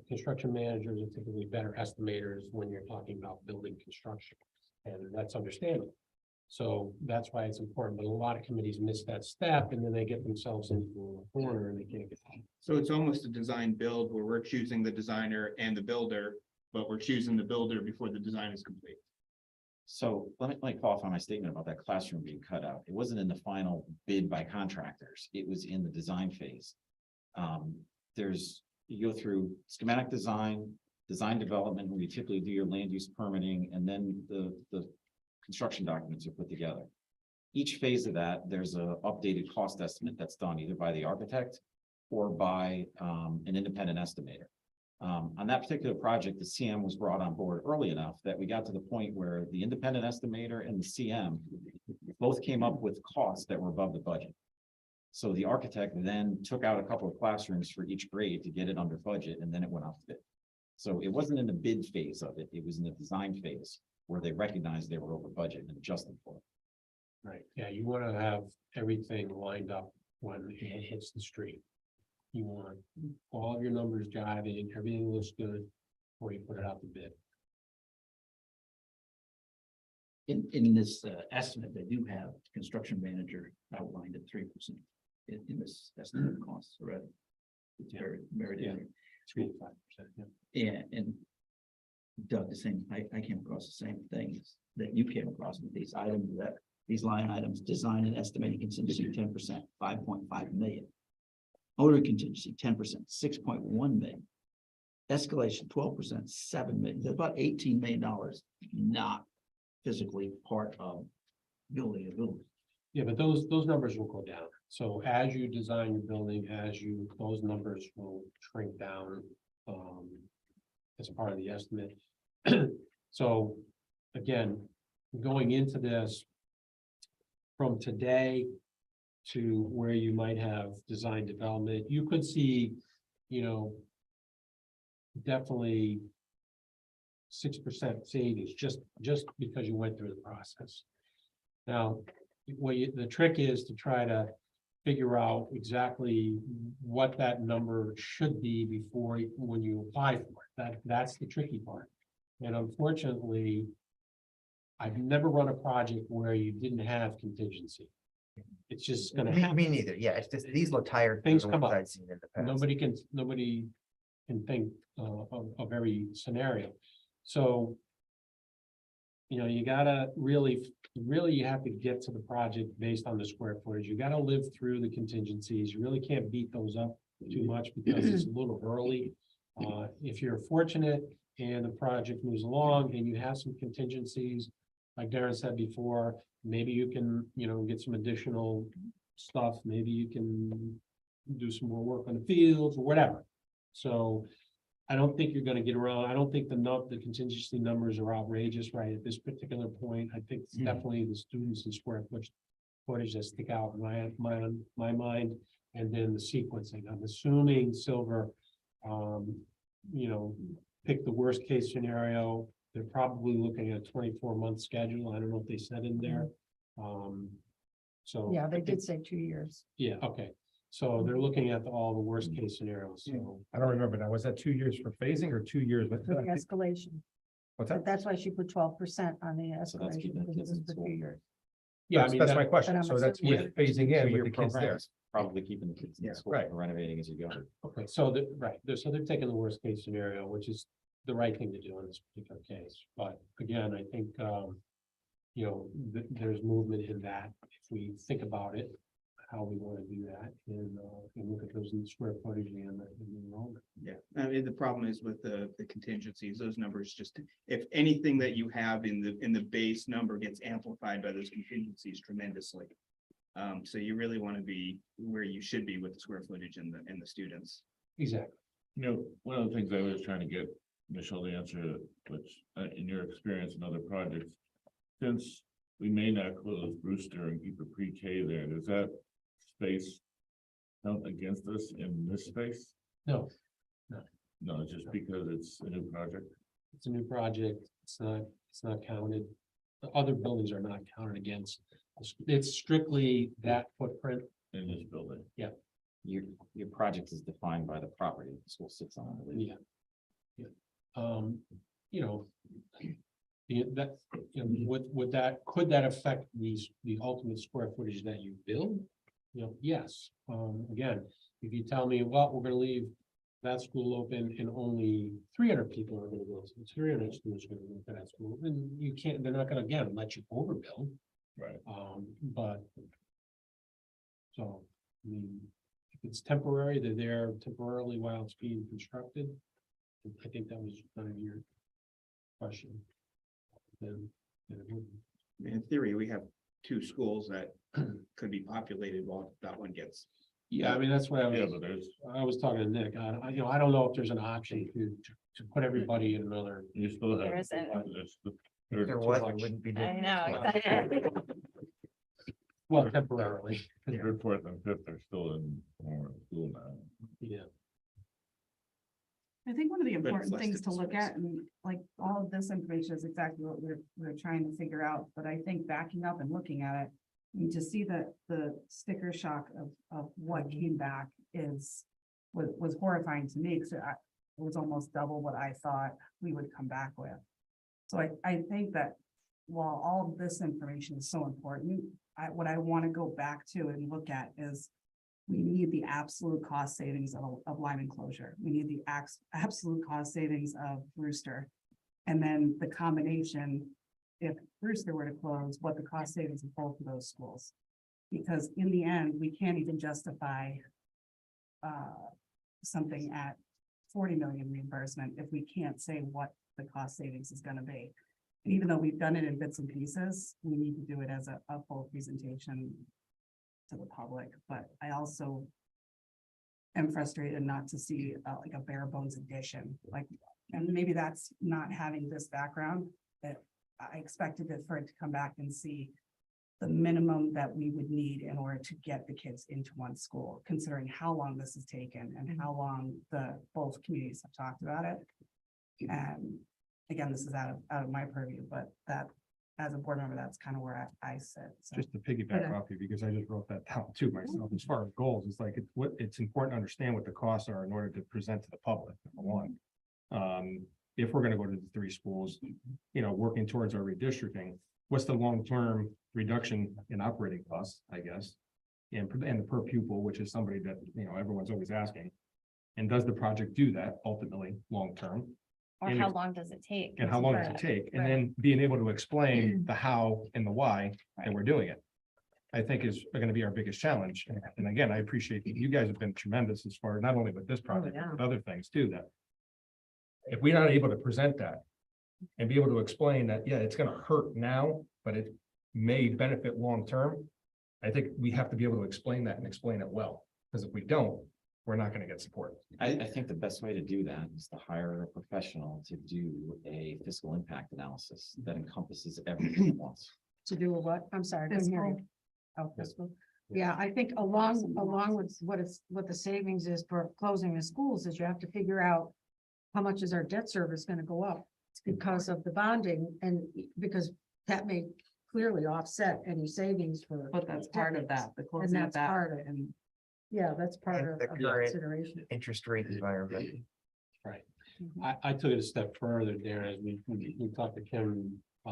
Construction managers are typically better estimators when you're talking about building construction, and that's understandable. So that's why it's important, but a lot of committees miss that step, and then they get themselves into a corner and they can't get out. So it's almost a design build where we're choosing the designer and the builder, but we're choosing the builder before the design is complete. So let me qualify my statement about that classroom being cut out. It wasn't in the final bid by contractors. It was in the design phase. You go through schematic design, design development, where you typically do your land use permitting, and then the construction documents are put together. Each phase of that, there's a updated cost estimate that's done either by the architect or by an independent estimator. On that particular project, the CM was brought on board early enough that we got to the point where the independent estimator and the CM both came up with costs that were above the budget. So the architect then took out a couple of classrooms for each grade to get it under budget, and then it went off bid. So it wasn't in the bid phase of it, it was in the design phase where they recognized they were over budget and adjusted for it. Right, yeah, you want to have everything lined up when it hits the street. You want all of your numbers jiving, everything looks good before you put it out to bid. In this estimate, they do have construction manager outlined at 3% in this estimate of costs already. It's very, Yeah. 3 to 5%. Yeah. and Doug, the same, I came across the same things that you came across with these items, that these line items, design and estimating contingency 10%, 5.5 million. Owner contingency 10%, 6.1 million. Escalation 12%, 7 million. There's about $18 million not physically part of building a building. Yeah, but those numbers will go down. So as you design your building, those numbers will shrink down as a part of the estimate. So again, going into this from today to where you might have design development, you could see, definitely 6% savings just because you went through the process. Now, the trick is to try to figure out exactly what that number should be when you apply for it. That's the tricky part. And unfortunately, I've never run a project where you didn't have contingency. It's just gonna happen. Me neither. Yeah, it's just, these look tired. Things from come what up. I've seen in the past. Nobody can think of every scenario. So, you gotta really you have to get to the project based on the square footage. You gotta live through the contingencies. You really can't beat those up too much because it's a little early. If you're fortunate and the project moves along and you have some contingencies, like Darren said before, maybe you can, get some additional stuff. Maybe you can do some more work on the fields or whatever. So I don't think you're gonna get around. I don't think the contingency numbers are outrageous right at this particular point. I think it's definitely the students and square footage that stick out in my mind, and then the sequencing. I'm assuming Silver, pick the worst case scenario. They're probably looking at a 24-month schedule. I don't know if they said in there. So Yeah, they did say 2 years. yeah, okay. So they're looking at all the worst case scenarios. So I don't remember now. Was that 2 years for phasing or 2 years? For the escalation. What's that? That's why she put 12% on the So that's escalation, keeping the because it kids was in for school. 2 years. yeah, That's my but question. I'm So that's assuming- with phasing in Two-year with the kids there. program is Probably keeping the kids in Yeah, school, right. renovating as you go. Okay, so they're taking the worst case scenario, which is the right thing to do in this particular case. But again, I think, there's movement in that. If we think about it, how we want to do that and look at those in the square footage and the enrollment. Yeah, I mean, the problem is with the contingencies, those numbers just, if anything that you have in the base number gets amplified by those contingencies tremendously. So you really want to be where you should be with the square footage and the students. Exactly. One of the things I was trying to get Michelle to answer, which in your experience in other projects, since we may not close Brewster and keep a pre-K there, does that space count against us in this space? No, No, it's just because it's a new project. it's a new project. It's not counted. The other buildings are not counted against. It's strictly that footprint. In this building. Yeah. your project is defined by the property the school sits on. I believe. Yeah. You know. That, you know, could that affect the ultimate square footage that you build? You know, yes, again, if you tell me, well, we're gonna leave that school open and only 300 people are gonna go, 300 students are gonna go to that school, then you can't, they're not gonna, again, let you overbuild. Right. But. So, I mean, if it's temporary, they're there temporarily while it's being constructed. I think that was kind of your question. Then it would be. In theory, we have two schools that could be populated while that one gets. Yeah, I mean, that's what I Yeah, was, but there's, I was talking to Nick, you know, I don't know if there's an option to put everybody in another. you still have. There isn't. If there was, it wouldn't be. I know. Well, temporarily, Third, fourth, and fifth are still in school now. yeah. I think one of the But it's important less things to look difficult. at, and like all of this information is exactly what we're trying to figure out, but I think backing up and looking at it. And to see that the sticker shock of what came back was horrifying to me, because it was almost double what I thought we would come back with. So I think that while all of this information is so important, what I want to go back to and look at is we need the absolute cost savings of Lyman closure. We need the absolute cost savings of Brewster. And then the combination, if Brewster were to close, what the cost savings of both of those schools. Because in the end, we can't even justify something at 40 million reimbursement if we can't say what the cost savings is gonna be. And even though we've done it in bits and pieces, we need to do it as a full presentation to the public, but I also am frustrated not to see like a bare bones addition, like, and maybe that's not having this background, that I expected it for it to come back and see the minimum that we would need in order to get the kids into one school, considering how long this has taken and how long both communities have talked about it. And again, this is out of my purview, but that, as a board member, that's kind of where I sit. So. Just to piggyback off you, because I just wrote that down too myself, as far as goals, it's like, it's important to understand what the costs are in order to present to the public, number one. If we're gonna go to the 3 schools, you know, working towards our redistricting, what's the long-term reduction in operating costs, I guess? And the per pupil, which is somebody that, you know, everyone's always asking. And does the project do that ultimately, long-term? Or And how if- long does it take? And how long does it take? And then being able to explain the how and the why that we're doing it. I think is gonna be our biggest challenge. And again, I appreciate that you guys have been tremendous as far, not only with this project, but with other things too, that. If we're not able to present that and be able to explain that, yeah, it's gonna hurt now, but it may benefit long-term. I think we have to be able to explain that and explain it well, because if we don't, we're not gonna get support. I think the best way to do that is to hire a professional to do a fiscal impact analysis that encompasses everything at once. To do a what? I'm sorry. I couldn't hear you. Fiscal. Oh, fiscal. Yeah, I think along with what the savings is for closing the schools is you have to figure out how much is our debt service gonna go up because of the bonding and because that may clearly offset any savings for. But that's part of that, the closing of that's that. part of it. And Yeah, that's part And of the the current consideration. interest rate environment. Right. I took it a step further there as we talked to Kim a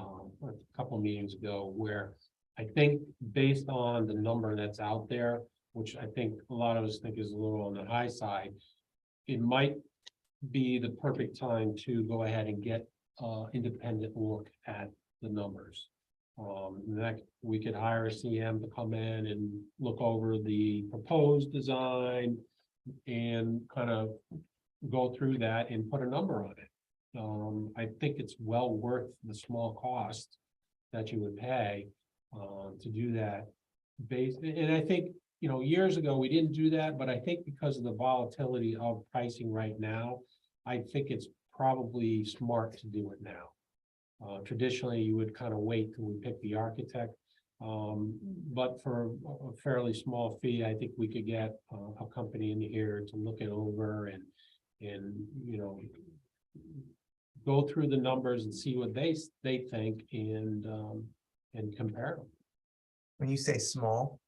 couple of meetings ago, where I think based on the number that's out there, which I think a lot of us think is a little on the high side, it might be the perfect time to go ahead and get independent look at the numbers. That we could hire a CM to come in and look over the proposed design and kind of go through that and put a number on it. I think it's well worth the small cost that you would pay to do that. And I think, you know, years ago, we didn't do that, but I think because of the volatility of pricing right now, I think it's probably smart to do it now. Traditionally, you would kind of wait till we pick the architect. But for a fairly small fee, I think we could get a company in here to look it over and, you know, go through the numbers and see what they think and compare them. When you say small,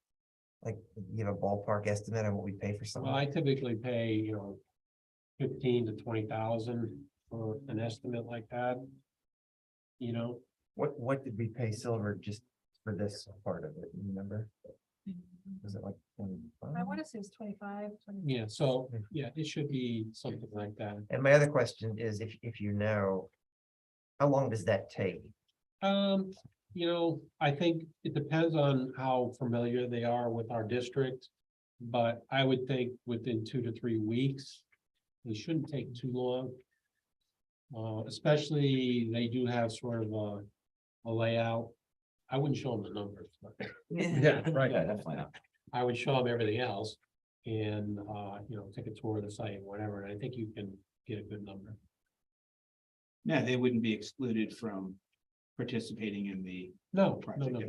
Like, you have a ballpark estimate on what we pay for Well, I something? typically pay, 15 to 20,000 for an estimate like that. What did we pay Silver just for this part of it, you remember? Was it like 25? I want to say it's 25, 20. Yeah, so, yeah, it should be something like that. And my other question is, if you know, how long does that take? I think it depends on how familiar they are with our district. But I would think within 2 to 3 weeks, it shouldn't take too long. Especially they do have sort of a layout. I wouldn't show them the numbers, but Yeah, right. Yeah, definitely not. I would show them everything else. And, take a tour of the site, whatever, and I think you can get a good number. Yeah, they wouldn't be excluded from participating in the No, project. no.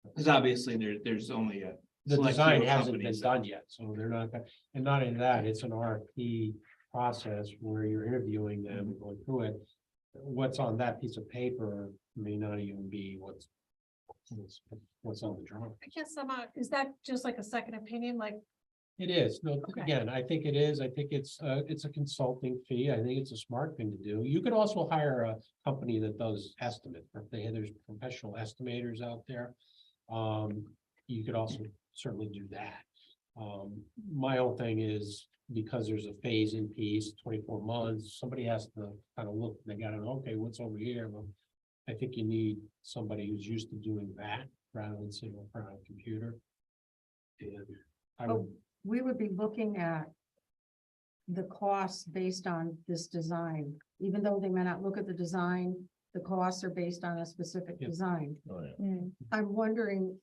Because obviously there's only a. The select design few hasn't been companies. done yet, so they're not, and not only that, it's an RFP process where you're interviewing them and going through it. What's on that piece of paper may not even be what's on the drawing. I guess is that just like a second opinion, like, It is, no, Okay. again, I think it is, I think it's a consulting fee, I think it's a smart thing to do. You could also hire a company that does estimates, if there's professional estimators out there. You could also certainly do that. My whole thing is, because there's a phase-in piece, 24 months, somebody has to kind of look, they gotta know, okay, what's over here? Well, I think you need somebody who's used to doing that rather than sitting in front of a computer. And I would, We would be looking at the costs based on this design, even though they may not look at the design, the costs are based on a specific Yep. design. Oh, yeah. I'm wondering,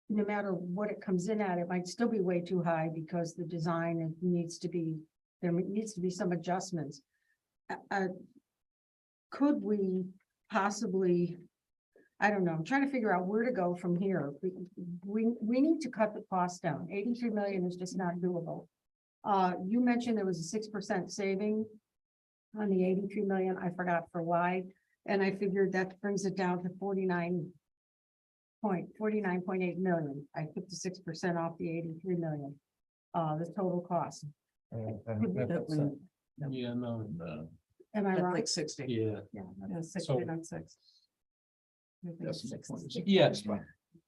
no matter what it comes in at, it might still be way too high because the design needs to be, there needs to be some adjustments. Could we possibly, I don't know, I'm trying to figure out where to go from here. We need to cut the cost down. 83 million is just not doable. You mentioned there was a 6% saving on the 83 million. I forgot for why. And I figured that brings it down to 49.8 million. I took the 6% off the 83 million. The total cost. yeah, no, Am I wrong? 60. yeah. Yeah, that's 60, So- not 6. I think That's it's the 60. point. Yes,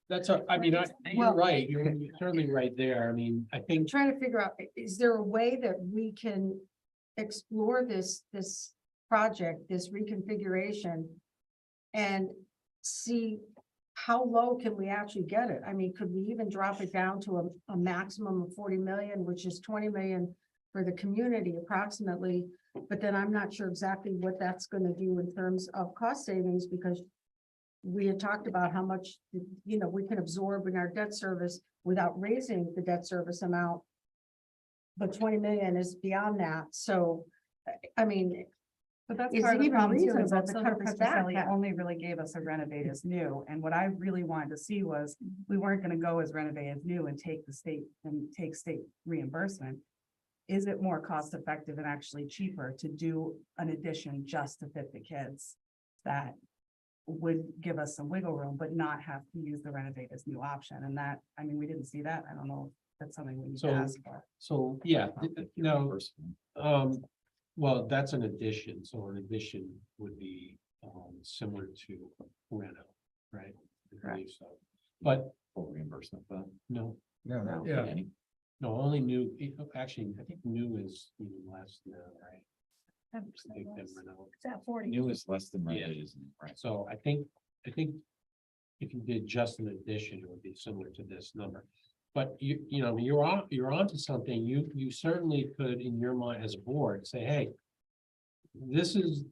that's, I mean, you're Well- right, you're certainly right there. I mean, I I'm think, trying to figure out, is there a way that we can explore this project, this reconfiguration? And see how low can we actually get it? I mean, could we even drop it down to a maximum of 40 million, which is 20 million for the community approximately? But then I'm not sure exactly what that's gonna do in terms of cost savings, because we had talked about how much, we can absorb in our debt service without raising the debt service amount. But 20 million is beyond that, so, I mean, But that's Is part it of the even problem too, is reasonable that to Silver cut this Petroselli back? only really gave us a renovate as new, and what I really wanted to see was, we weren't gonna go as renovate as new and take state reimbursement. Is it more cost effective and actually cheaper to do an addition just to fit the kids? That would give us some wiggle room, but not have to use the renovate as new option, and that, I mean, we didn't see that, I don't know, if that's something we need to So- ask for. so, yeah, no, well, that's an addition, so an addition would be similar to reno, right? I believe so. But Full reimbursement, but. no, Yeah, no, only new, actually, I think new is even less now, right? 10% I think than less. reno. It's at 40. New is less than Yeah. rent, isn't it? Right. So I think if you did just an addition, it would be similar to this number. But you're onto something. You certainly could, in your mind as a board, say, hey, this is,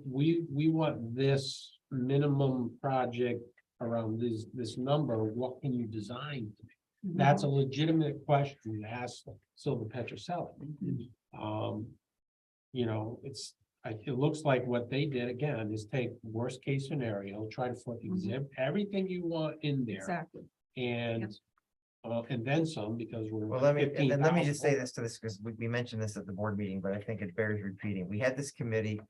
we want this minimum project around this number. What can you design? That's a legitimate question to ask Silver Petroselli. It looks like what they did again is take worst case scenario, try to put everything you want in there. exactly. And then some, because we're. Well, let me just say 15,000. this to this, because we mentioned this at the board meeting, but I think it bears repeating. We had this committee.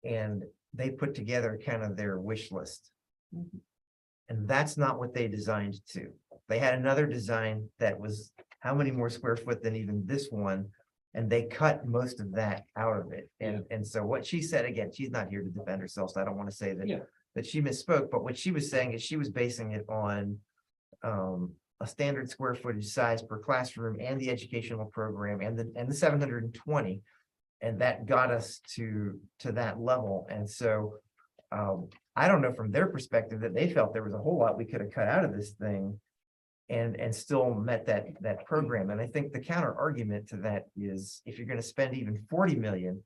And they put together kind of their wish list. And that's not what they designed to. They had another design that was how many more square foot than even this one? And they cut most of that out of it. And so what she said, again, she's not here to defend herself, so I don't want to say that, Yeah. that she misspoke, but what she was saying is she was basing it on a standard square footage size per classroom and the educational program and the 720. And that got us to that level. And so I don't know from their perspective that they felt there was a whole lot we could have cut out of this thing and still met that program. And I think the counter argument to that is if you're going to spend even 40 million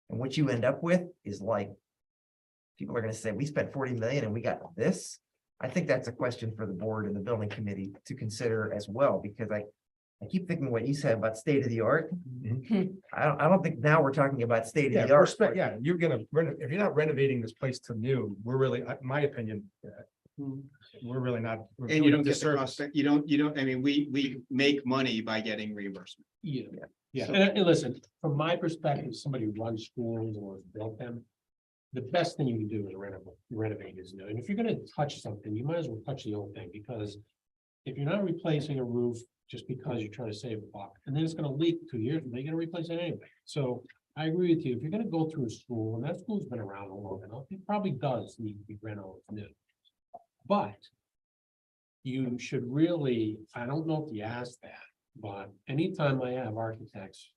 and what you end up with is like, people are going to say, we spent 40 million and we got this. I think that's a question for the board and the building committee to consider as well, because I keep thinking what you said about state of the art. I don't think now we're talking about state Yeah, of the art. you're gonna if you're not renovating this place to new, we're really, in my opinion, we're really not. we're And you doing don't a get the disservice. cost, you don't, I mean, we make money by getting reimbursement. Yeah, yeah, So- and listen, from my perspective, somebody who runs schools or has built them. The best thing you can do is renovate is new, and if you're gonna touch something, you might as well touch the old thing, because. If you're not replacing a roof just because you're trying to save a buck, and then it's gonna leak 2 years, and they're gonna replace it anyway. So I agree with you, if you're gonna go through a school, and that school's been around long enough, it probably does need to be renovated new. But. You should really, I don't know if you asked that, but anytime I have architects.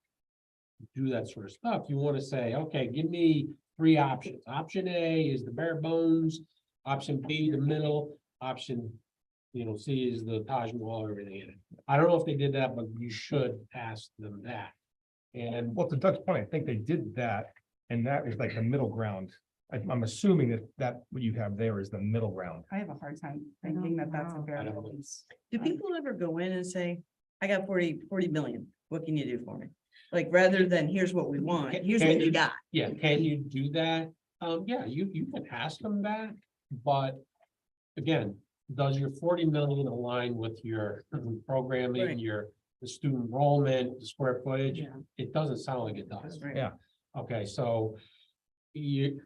Do that sort of stuff, you wanna say, okay, give me 3 options. Option A is the bare bones, option B, the middle, option. C is the Taj Mahal, everything in it. I don't know if they did that, but you should ask them that. And Well, to Doug's point, I think they did that, and that is like the middle ground. I'm assuming that what you have there is the middle ground. I have a hard time thinking that that's a I very. don't know. Do people ever go in and say, I got 40 million, what can you do for me? Like, rather than here's what we want, here's what you got. yeah, can you do that? Yeah, you can ask them that, but again, does your 40 million align with your programming, Right. the student enrollment, the square footage? Yeah. It doesn't sound like it does. Right. Yeah. Okay, so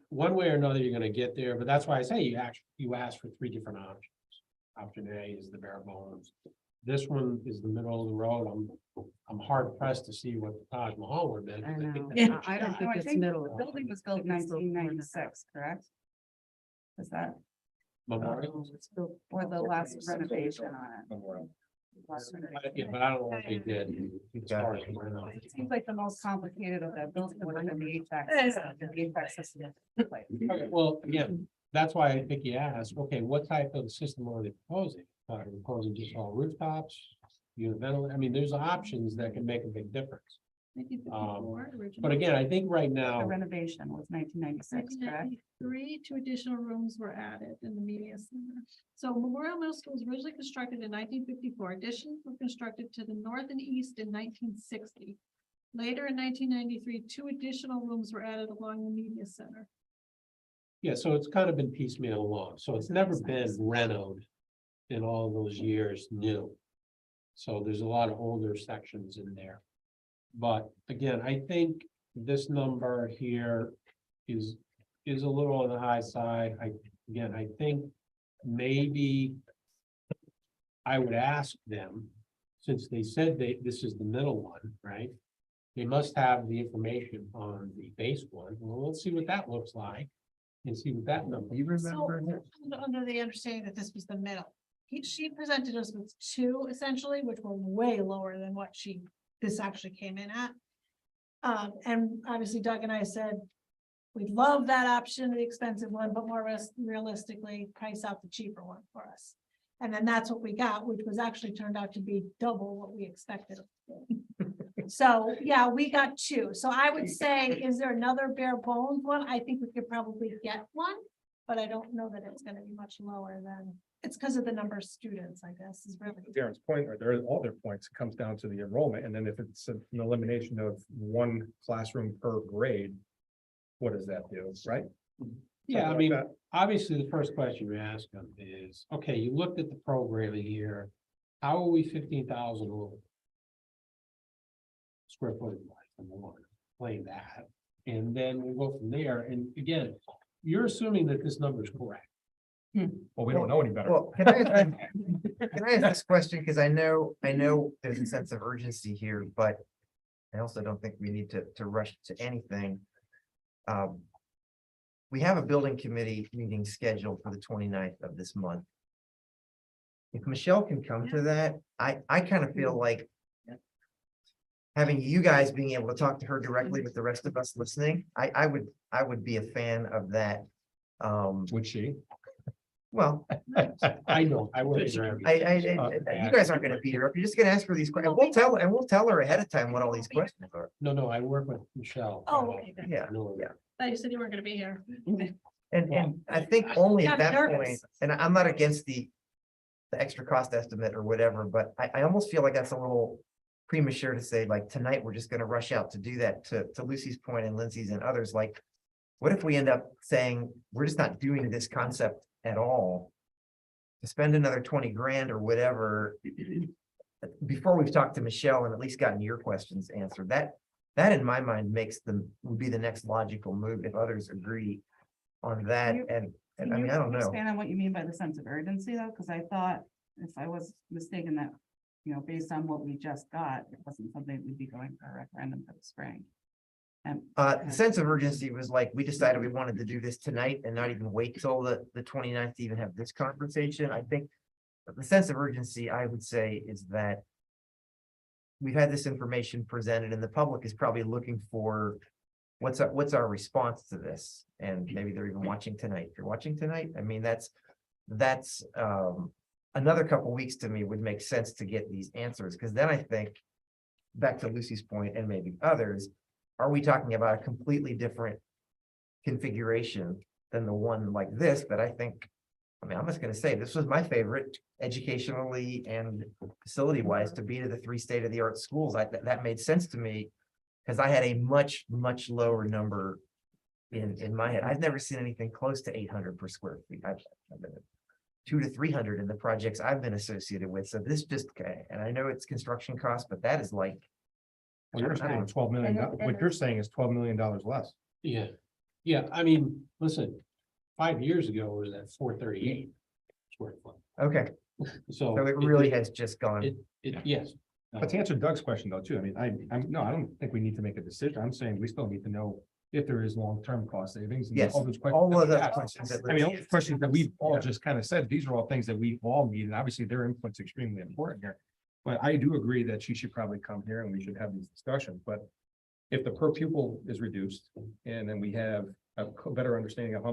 one way or another, you're gonna get there, but that's why I say you ask for 3 different options. Option A is the bare bones. This one is the middle of the road. I'm hard pressed to see what the Taj Mahal would have been. I know. Yeah. I don't think I it's think middle. the building was built in 1996, correct? Is that, Memorial. or the last renovation on it? Yeah, but I don't know what they did. as far as- It seems like the most complicated of that building would have been the HVAC system. The HVAC system. Okay, well, again, that's why I think you asked, okay, what type of system are they proposing? Are they proposing just all rooftops? Univentil, I mean, there's options that can make a big difference. But again, I think right The now, renovation was 1996, correct? 2 additional rooms were added in the media center. So Memorial Middle School was originally constructed in 1954. Additions were constructed to the north and east in 1960. Later in 1993, 2 additional rooms were added along the media center. yeah, so it's kind of been piecemeal along, so it's never been renoed in all those years new. So there's a lot of older sections in there. But again, I think this number here is a little on the high side. I think maybe I would ask them, since they said this is the middle one, right? They must have the information on the base one. Well, let's see what that looks like and see what that number. You So, remember? under the understanding that this was the middle, she presented us with 2 essentially, which were way lower than what this actually came in at. And obviously Doug and I said, we'd love that option, the expensive one, but more realistically, price out the cheaper one for us. And then that's what we got, which was actually turned out to be double what we expected. So, yeah, we got 2. So I would say, is there another bare bones one? I think we could probably get one, but I don't know that it's gonna be much lower than, it's because of the number of students, I guess, is really. Darren's point, or all their points, comes down to the enrollment, and then if it's an elimination of 1 classroom per grade, what does that do, right? Yeah, I Something mean, like that. obviously, the first question you ask them is, okay, you looked at the programming here. How are we 15,000 over? Square footage wise, number one, explain that, and then we'll go from there. And again, you're assuming that this number is correct. Well, we don't know any better. Well, can I ask this question? Because I know there's a sense of urgency here, but I also don't think we need to rush to anything. We have a building committee meeting scheduled for the 29th of this month. If Michelle can come to that, I kind of feel like having you guys being able to talk to her directly with the rest of us listening, I would be a fan of that. Would she? Well, I know, I work around. you guys aren't gonna beat her up. You're just gonna ask her these questions. We'll tell her ahead of time what all these questions are. No, I work with Michelle. Oh, okay. Yeah, No, yeah. Thought you said you weren't gonna be here. And I think only at Got that nervous. point, and I'm not against the extra cost estimate or whatever, but I almost feel like that's a little premature to say, like, tonight, we're just gonna rush out to do that. To Lucy's point and Lindsay's and others, like, what if we end up saying, we're just not doing this concept at all? To spend another 20 grand or whatever, before we've talked to Michelle and at least gotten your questions answered, that in my mind would be the next logical move if others agree on that. And I Can mean, you I don't know. expand on what you mean by the sense of urgency though? Because I thought, if I was mistaken, that, based on what we just got, it wasn't something we'd be going for a referendum for the spring. And The sense of urgency was like, we decided we wanted to do this tonight and not even wait till the 29th to even have this conversation. I think the sense of urgency, I would say, is that we've had this information presented and the public is probably looking for what's our response to this? And maybe they're even watching tonight. If you're watching tonight, I mean, that's another couple weeks to me would make sense to get these answers. Because then I think, back to Lucy's point and maybe others, are we talking about a completely different configuration than the one like this that I think, I mean, I'm just gonna say, this was my favorite educationally and facility wise to be to the 3 state-of-the-art schools. That made sense to me because I had a much lower number in my head. I've never seen anything close to 800 per square feet. I've been at 200 to 300 in the projects I've been associated with. So this just, and I know it's construction cost, but that is like, Well, you're saying $12 million. What you're saying is $12 million less. Yeah, I mean, listen, 5 years ago, it was at 438 square foot. okay, So. so it really has just gone. Yes. But to answer Doug's question though, too, I mean, I don't think we need to make a decision. I'm saying we still need to know if there is long-term cost savings. And Yes, all those questions all that of we those asked. questions. that I mean, all Lindsay the questions that we've all Yeah. just kind of said, these are all things that we all need, and obviously their input's extremely important here. But I do agree that she should probably come here and we should have these discussions, but if the per pupil is reduced, and then we have a better understanding of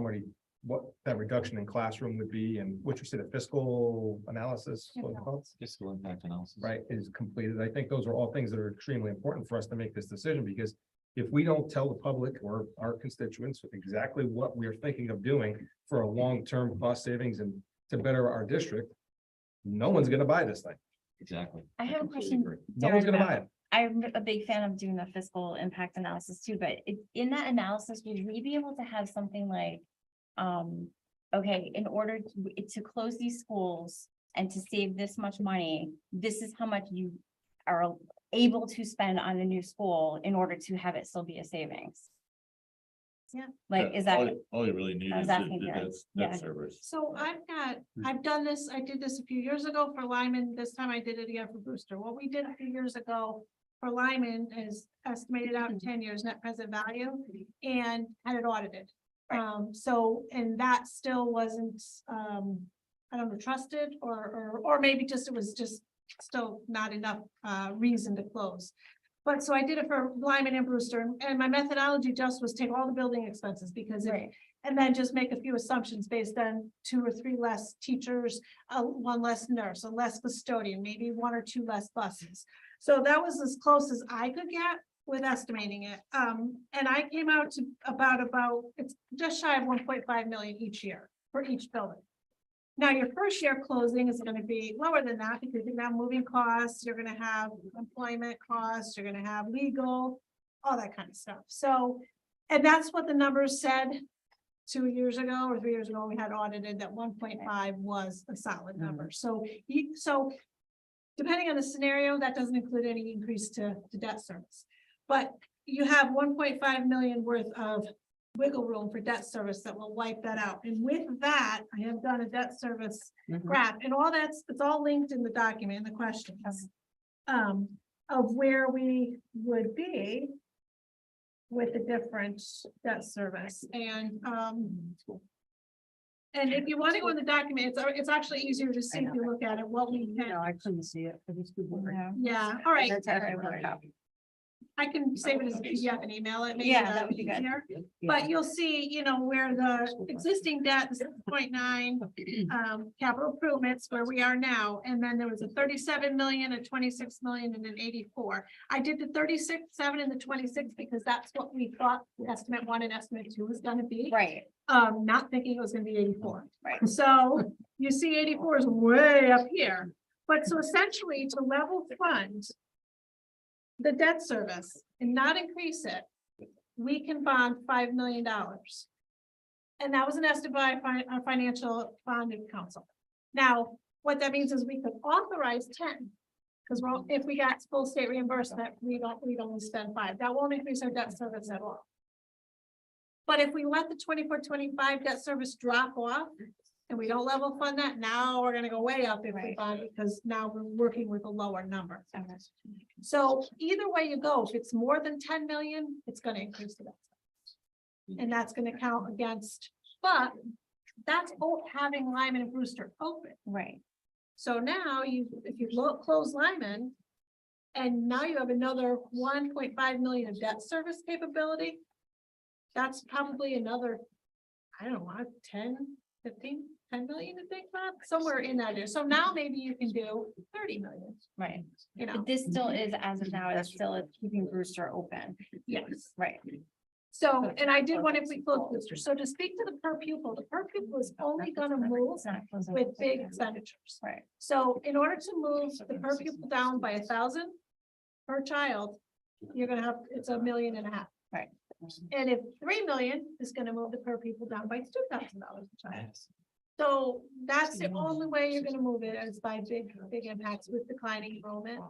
what that reduction in classroom would be, and what you said, a fiscal analysis, what it's called? Fiscal impact analysis. Right, is completed. I think those are all things that are extremely important for us to make this decision, because if we don't tell the public or our constituents exactly what we're thinking of doing for a long-term cost savings and to better our district, no one's gonna buy this thing. Exactly. I have a completely question. agree. No one's gonna buy it. I'm a big fan of doing the fiscal impact analysis too, but in that analysis, would we be able to have something like, okay, in order to close these schools and to save this much money, this is how much you are able to spend on a new school in order to have it still be a savings? Yeah. Like, is that, All you really need I was is asking the Gary. debt Yeah. service. So I've done this, I did this a few years ago for Lyman, this time I did it again for Brewster. What we did a few years ago for Lyman is estimated out in 10 years net present value and had it audited. And that still wasn't, I don't know, trusted or maybe just, it was just still not enough, reason to close. But so I did it for Lyman and Brewster, and my methodology just was take all the building expenses because and then just make a few assumptions based on 2 or 3 less teachers, 1 less nurse, a less custodian, maybe 1 or 2 less buses. So that was as close as I could get with estimating it. And I came out to about, it's just shy of 1.5 million each year for each building. Now, your first year closing is going to be lower than that because you're gonna have moving costs, you're gonna have employment costs, you're gonna have legal, all that kind of stuff. So, and that's what the numbers said 2 years ago or 3 years ago, we had audited that 1.5 was a solid number. So depending on the scenario, that doesn't include any increase to debt service. But you have 1.5 million worth of wiggle room for debt service that will wipe that out. And with that, I have done a debt service Mhm. graph, and all that's, it's all linked in the document, in the questions. Of where we would be with the different debt service, and if you want to go in the document, it's actually easier to see if you look at it, what we No, can, I couldn't see it. It was too blurry. yeah, all right. That's actually what happened. I can save it as a PDF and email it. maybe Yeah, that would be good. easier. But you'll see, where the existing debt is 6.9, capital improvements where we are now. And then there was a 37 million, a 26 million, and an 84. I did the 36, 7 and the 26 because that's what we thought estimate 1 and estimate 2 was gonna be. Right, Not thinking it was gonna be 84. right. So you see 84 is way up here. But so essentially to level fund the debt service and not increase it, we can bond $5 million. And that was an estimate by our financial bonding council. Now, what that means is we could authorize 10. Because if we got full state reimbursement, we'd only spend 5. That won't increase our debt service at all. But if we let the 24-25 debt service drop off and we don't level fund that, now we're gonna go way up if we Right. bond because now we're working with a lower number. Okay. So either way you go, if it's more than 10 million, it's gonna increase the debt service. And that's gonna count against, but that's having Lyman and Brewster open. Right, So now if you close Lyman. And now you have another 1.5 million of debt service capability. That's probably another, I don't know, 10 million to think about, somewhere in that area. So now maybe you can do 30 million, right. you know, But this still is, as of now, it's still keeping Brewster open. yes. Right. So, and I did one if we close Brewster. So to speak to the per pupil is only gonna move It's not closing. with big expenditures. Right. So in order to move the per pupil down by 1,000 per child, you're gonna have, it's 1.5 million. Right. And if 3 million is gonna move the per pupil down by $2,000 a child. So that's the only way you're gonna move it is by big impacts with declining enrollment.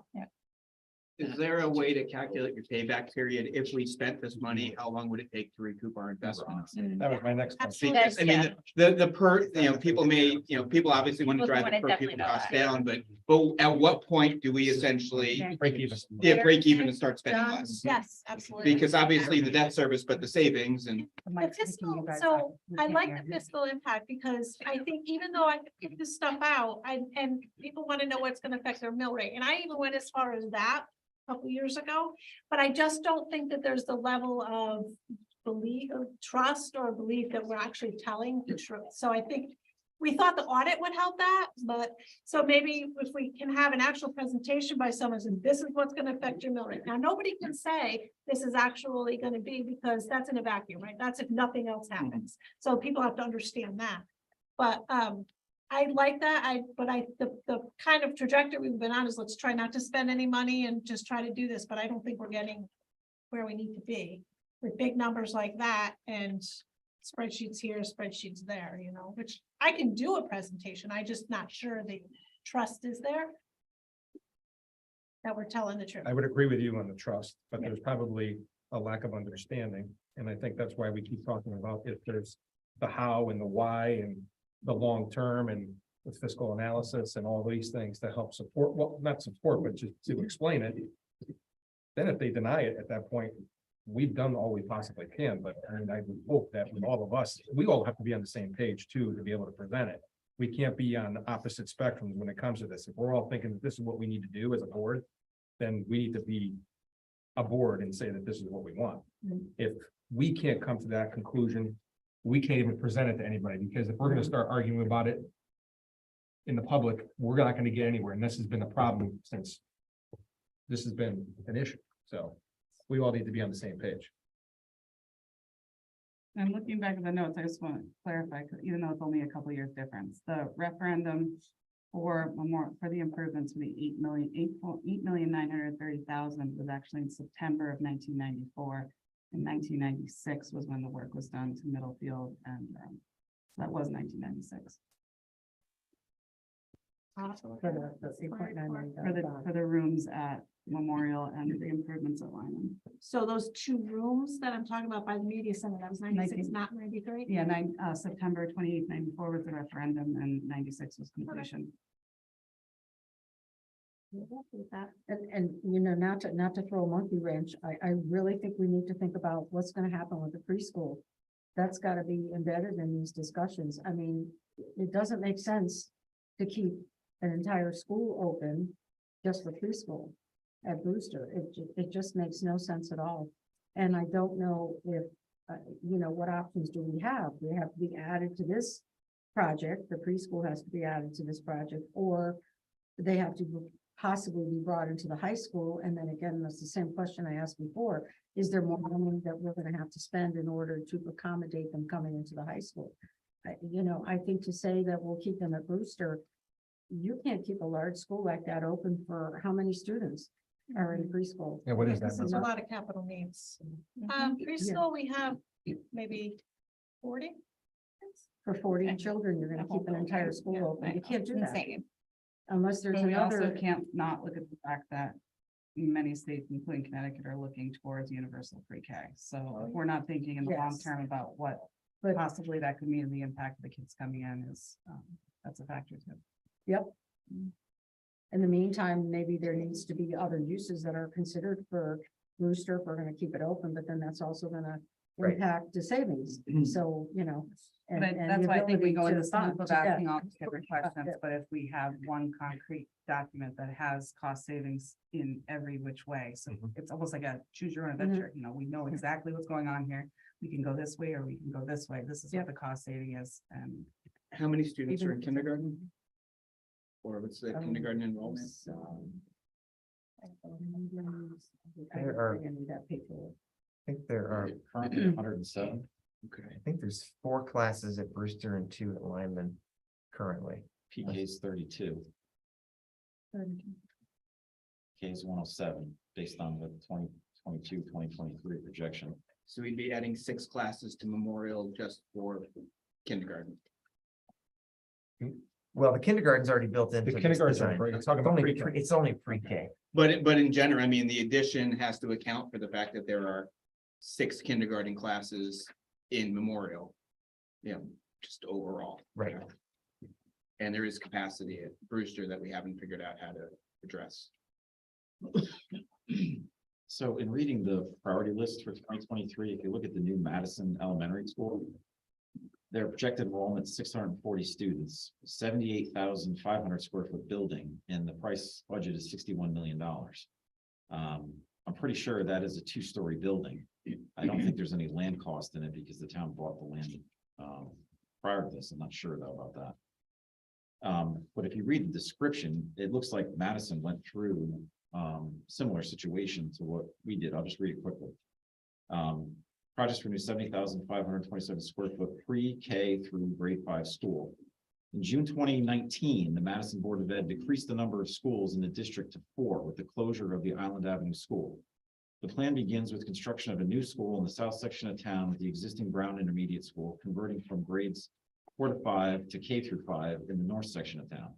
Is there a way to calculate your payback period? If we spent this money, how long would it take to recoup our investment? That was my next question. Because, I mean, the per, people may, people obviously want to People drive wanna the per definitely pupil know cost that. down, but at what point do we essentially, Break even. break even and start spending less? Yes, absolutely. Because obviously the debt service, but the savings and The fiscal, so I like the fiscal impact because I think even though I put this stuff out, and people want to know what's gonna affect their mill rate, and I even went as far as that a couple years ago, but I just don't think that there's the level of belief, of trust or belief that we're actually telling the truth. So I think we thought the audit would help that, but so maybe if we can have an actual presentation by someone saying, this is what's gonna affect your mill rate. Now, nobody can say this is actually gonna be because that's in a vacuum, right? That's if nothing else happens. So people have to understand that. But I like that. The kind of trajectory we've been on is let's try not to spend any money and just try to do this, but I don't think we're getting where we need to be with big numbers like that and spreadsheets here, spreadsheets there, which I can do a presentation. I just not sure the trust is there. That we're telling the truth. I would agree with you on the trust, but there's probably a lack of understanding. And I think that's why we keep talking about if there's the how and the why and the long term and the fiscal analysis and all these things to help support, well, not support, but just to explain it. Then if they deny it at that point, we've done all we possibly can, but I mean, I would hope that with all of us, we all have to be on the same page too, to be able to present it. We can't be on opposite spectrums when it comes to this. If we're all thinking that this is what we need to do as a board, then we need to be a board and say that this is what we want. If we can't come to that conclusion, we can't even present it to anybody, because if we're gonna start arguing about it in the public, we're not gonna get anywhere, and this has been a problem since this has been an issue, so we all need to be on the same page. And looking back at the notes, I just want to clarify, 'cause even though it's only a couple of years difference, the referendum for the improvements for the 8,930,000 was actually in September of 1994. In 1996 was when the work was done to Middlefield, and that was 1996. For the 3.9 million. For the rooms at Memorial and the improvements at Lyman. So those two rooms that I'm talking about by the media center, that was 96, not 93? Yeah, September 28th, 94 was the referendum and 96 was completion. With that. And not to throw a monkey wrench, I really think we need to think about what's gonna happen with the preschool. That's gotta be embedded in these discussions. I mean, it doesn't make sense to keep an entire school open just for preschool at Brewster. It just makes no sense at all. And I don't know if, what options do we have? Do they have to be added to this project? The preschool has to be added to this project, or they have to possibly be brought into the high school. And then again, that's the same question I asked before. Is there more money that we're gonna have to spend in order to accommodate them coming into the high school? I think to say that we'll keep them at Brewster, you can't keep a large school like that open for how many students are in preschool? Yeah, what is that This is a number? lot of capital needs. Mhm. Preschool, we have maybe 40. For 40 children, you're gonna keep an entire school open. You can't do that Insane. unless there's But we also another. can't not look at the fact that many states, including Connecticut, are looking towards universal pre-K. So if we're not thinking in the long Yes. term about what But- possibly that could mean, the impact of the kids coming in is, that's a factor too. Yep. In the meantime, maybe there needs to be other uses that are considered for Brewster if we're gonna keep it open, but then that's also gonna Right. impact the savings. So, and But and that's the why I think we ability go to into some fund of to debt. asking all these different questions, but if we have one concrete document that has cost savings in every which way, so Mhm. it's almost like a choose your own adventure, we know exactly what's going on here. We can go this way or we can go this way. This is what Yep. the cost saving is, and How many students are in Even- kindergarten? Or what's the kindergarten enrollment? So, I There don't are- bring any of that paperwork. I think there are, Currently 107. Okay. I think there's 4 classes at Brewster and 2 at Lyman currently. PK is 32, K is 107, based on the 2022, 2023 projection. So we'd be adding 6 classes to Memorial just for kindergarten. Well, the kindergarten's already built into The this kindergarten's design. already- It's talking about only, pre-K. it's only pre-K. But in general, I mean, the addition has to account for the fact that there are 6 kindergarten classes in Memorial. Just overall. Right. And there is capacity at Brewster that we haven't figured out how to address. So in reading the priority list for 2023, if you look at the new Madison Elementary School, their projected enrollment is 640 students, 78,500 square foot building, and the price budget is $61 million. I'm pretty sure that is a 2-story building. I don't think there's any land cost in it because the town bought the land prior to this. I'm not sure though about that. But if you read the description, it looks like Madison went through similar situation to what we did. I'll just read it quickly. Projects for new 70,527 square foot pre-K through grade 5 school. In June 2019, the Madison Board of Ed decreased the number of schools in the district to 4 with the closure of the Island Avenue School. The plan begins with construction of a new school in the south section of town with the existing Brown Intermediate School, converting from grades 4 to 5 to K through 5 in the north section of town.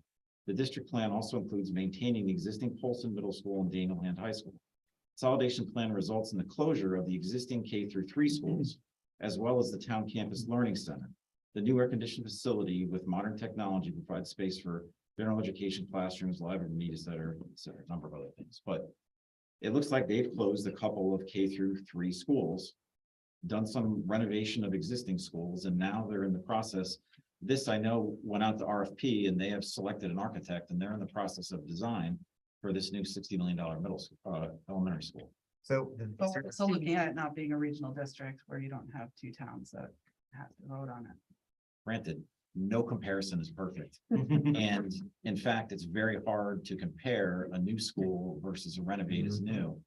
The district plan also includes maintaining the existing Polson Middle School and Dana Land High School. Consolidation plan results in the closure of the existing K through 3 schools, as well as the town campus learning center. The new air-conditioned facility with modern technology provides space for general education classrooms, library, media center, et cetera, a number of other things. But it looks like they've closed a couple of K through 3 schools, done some renovation of existing schools, and now they're in the process. This, I know, went out to RFP and they have selected an architect and they're in the process of design for this new $60 million elementary school. So. but we're still looking at it not being a regional district where you don't have 2 towns that have to vote on it. Granted, no comparison is perfect. And in fact, it's very hard to compare a new school versus a renovate is new.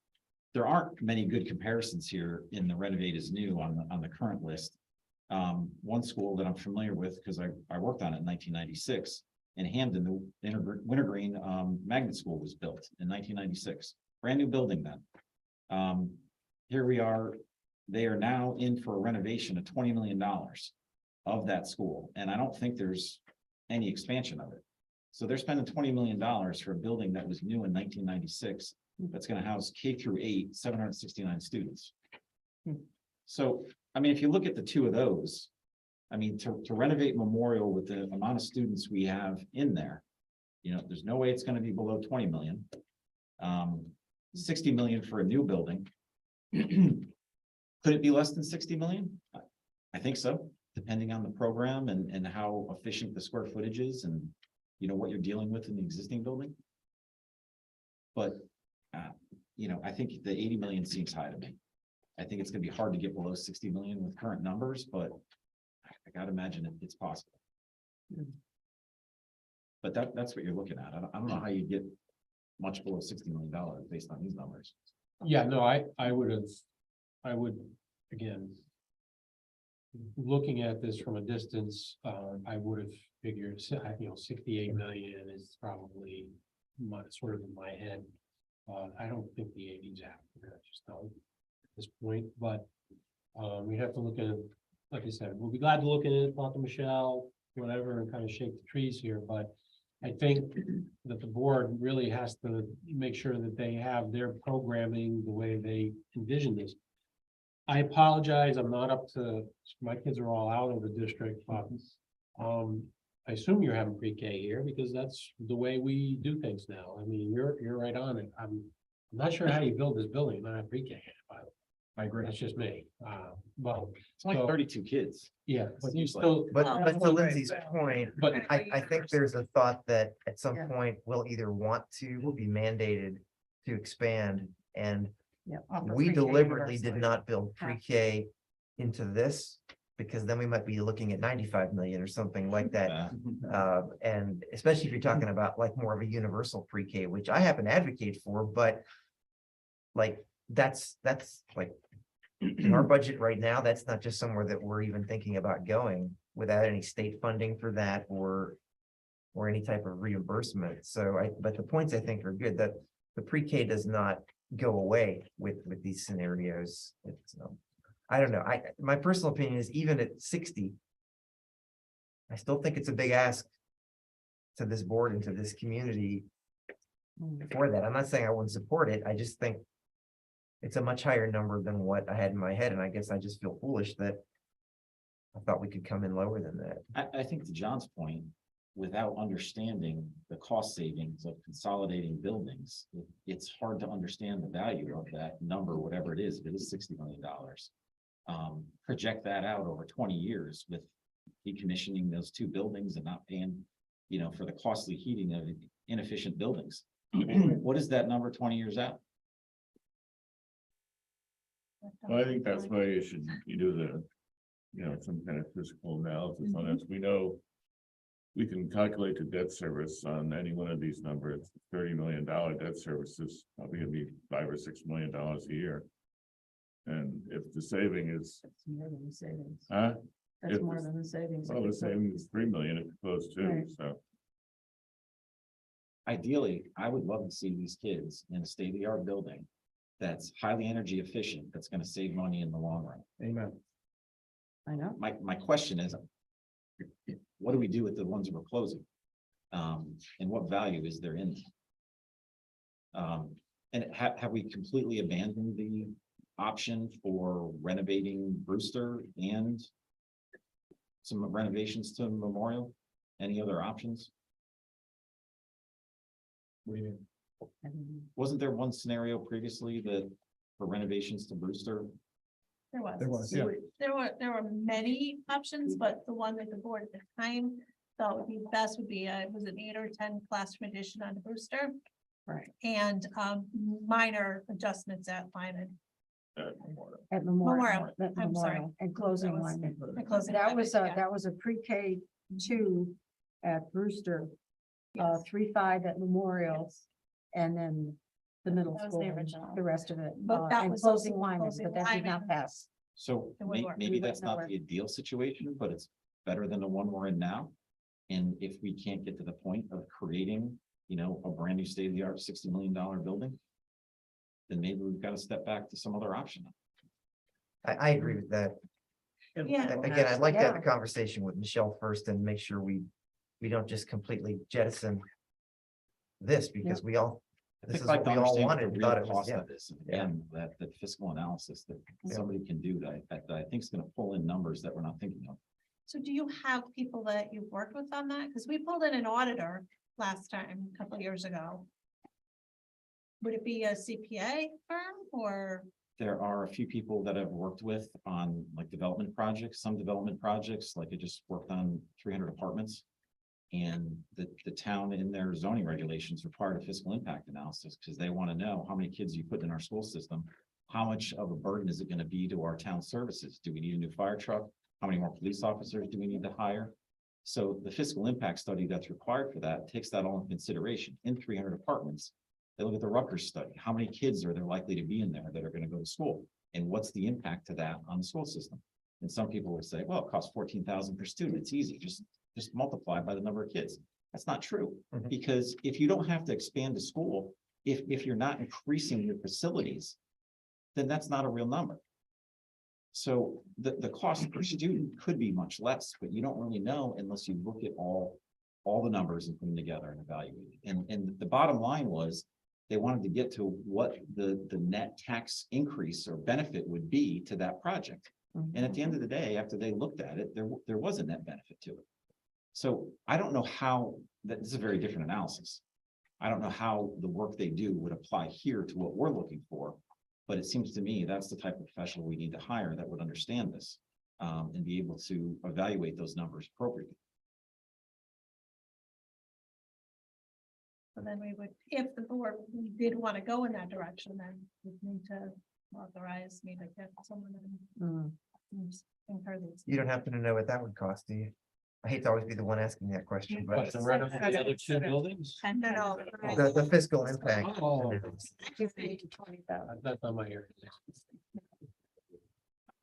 There aren't many good comparisons here in the renovate is new on the current list. One school that I'm familiar with, because I worked on it in 1996, in Hamden, the Wintergreen Magnet School was built in 1996, brand new building then. Here we are, they are now in for a renovation of $20 million of that school, and I don't think there's any expansion of it. So they're spending $20 million for a building that was new in 1996. That's gonna house K-8, 769 students. So, I mean, if you look at the two of those, I mean, to renovate Memorial with the amount of students we have in there, you know, there's no way it's gonna be below 20 million. 60 million for a new building. Could it be less than 60 million? I think so, depending on the program and how efficient the square footage is and, you know, what you're dealing with in the existing building. But, you know, I think the 80 million seems high to me. I think it's gonna be hard to get below 60 million with current numbers, but I gotta imagine it's possible. But that's what you're looking at. I don't know how you get much below $60 million based on these numbers. Yeah, no, I would, again. Looking at this from a distance, I would have figured, 68 million is probably sort of in my head. I don't think the 80s accurate, I just don't at this point, but we have to look at it, like I said, we'll be glad to look at it, talk to Michelle, whatever, and kind of shake the trees here, but I think that the board really has to make sure that they have their programming the way they envision this. I apologize, I'm not up to, my kids are all out of the district, but I assume you're having pre-K here because that's the way we do things now. I mean, you're right on it. I'm not sure how you build this building, not have pre-K. I agree. That's just me. Well, It's only So- 32 kids. yeah, but you Seems like- still, But to Lindsay's point, but I think there's a thought that at some point we'll either want to be mandated to expand. And Yeah. offer we pre-K deliberately did universally. not build pre-K into this, because then we might be looking at 95 million or something like that. And especially if you're talking about like more of a universal pre-K, which I happen to advocate for, but like, that's like in our budget right now, that's not just somewhere that we're even thinking about going without any state funding for that or any type of reimbursement. So but the points I think are good, that the pre-K does not go away with these scenarios. It's, I don't know. My personal opinion is even at 60, I still think it's a big ask to this board and to this community for that. I'm not saying I wouldn't support it. I just think it's a much higher number than what I had in my head. And I guess I just feel foolish that I thought we could come in lower than that. I think to John's point, without understanding the cost savings of consolidating buildings, it's hard to understand the value of that number, whatever it is, if it is $60 million. Project that out over 20 years with decommissioning those two buildings and not paying, you know, for the costly heating of inefficient buildings. What is that number 20 years out? Well, I think that's why you do the, you know, some kind of physical analysis on this. We know we can calculate the debt service on any one of these numbers. $30 million debt service is probably gonna be $5 or $6 million a year. And if the saving is, That's more than the savings. huh? That's If more the- than the savings. Well, the saving is 3 million if close too, Right. so. Ideally, I would love to see these kids in a state-of-the-art building that's highly energy efficient, that's gonna save money in the long run. Amen. I know. My question is, what do we do with the ones we're closing? And what value is there in them? And have we completely abandoned the option for renovating Brewster and some renovations to Memorial? Any other options? What do you mean? Wasn't there one scenario previously that for renovations to Brewster? There was. There was, yeah. There were many options, but the one that the board at the time thought would be best would be, was an 8 or 10 classroom addition on Brewster. Right. And minor adjustments at Lyman. At Memorial. Memorial, At I'm sorry. Memorial, and closing That was- Lyman. and closing That Lyman, was yeah. that was a pre-K 2 at Brewster, Yes. 3-5 at Memorial, and then the middle That was school, the and original. the rest of it. But that And was closing also Lyman, closing but that did not Lyman. pass. So It wouldn't work. maybe We that's went not nowhere. the ideal situation, but it's better than the one we're in now. And if we can't get to the point of creating, you know, a brand new state-of-the-art $60 million building, then maybe we've got to step back to some other option. I agree with that. Yeah. Again, I'd like to have Yeah. the conversation with Michelle first and make sure we we don't just completely jettison this because we all, I this think is I'd like what to we all understand wanted, what the thought real it was, cost yeah. of this. And that fiscal analysis that somebody can do that I think is gonna pull in numbers that we're not thinking of. So do you have people that you've worked with on that? Because we pulled in an auditor last time, a couple of years ago. Would it be a CPA firm or? There are a few people that I've worked with on like development projects, some development projects, like I just worked on 300 apartments. And the town in their zoning regulations required a fiscal impact analysis because they want to know how many kids you put in our school system. How much of a burden is it going to be to our town services? Do we need a new fire truck? How many more police officers do we need to hire? So the fiscal impact study that's required for that takes that all into consideration. In 300 apartments, they look at the Rutgers study. How many kids are there likely to be in there that are going to go to school? And what's the impact to that on the school system? And some people will say, well, it costs 14,000 per student. It's easy. Just multiply by the number of kids. That's not true. Mhm. Because if you don't have to expand the school, if you're not increasing your facilities, then that's not a real number. So the cost per student could be much less, but you don't really know unless you look at all the numbers and put them together and evaluate it. And the bottom line was, they wanted to get to what the net tax increase or benefit would be to that project. And at the end of the day, after they looked at it, there was a net benefit to it. So I don't know how, this is a very different analysis. I don't know how the work they do would apply here to what we're looking for. But it seems to me that's the type of professional we need to hire that would understand this and be able to evaluate those numbers appropriately. And then we would, if the board did want to go in that direction, then we need to authorize me to get someone Mm. in. Incur these. You don't happen to know what that would cost, do you? I hate to always be the one asking that question, But but to renovate the other two buildings? No, the fiscal impact. Oh. $20,000. That's not my area.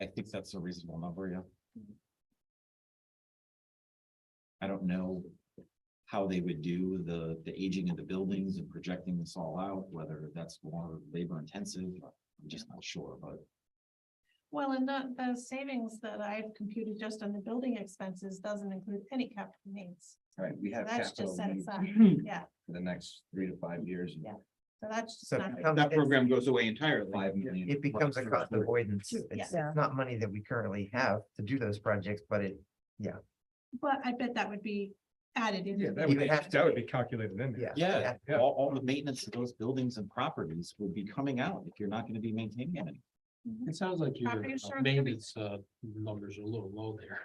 I think that's a reasonable number, yeah. I don't know how they would do the aging of the buildings and projecting this all out, whether that's more labor intensive. I'm just not sure, but well, and the savings that I've computed just on the building expenses doesn't include any capital needs. Right, we So have that's capital just set needs aside, yeah, for the next 3 to 5 years. Yeah. so that's just So not. That program goes away entirely. 5 million. it becomes a cost avoidance. It's Yeah. not money that we currently have to do those projects, but it, But I bet that would be added in. Yeah, that You would, have to- that would be calculated in there. yeah. yeah, all the maintenance of those buildings and properties would be coming out if you're not going to be maintaining any. It sounds like your Property insurance, maintenance numbers are a little low there.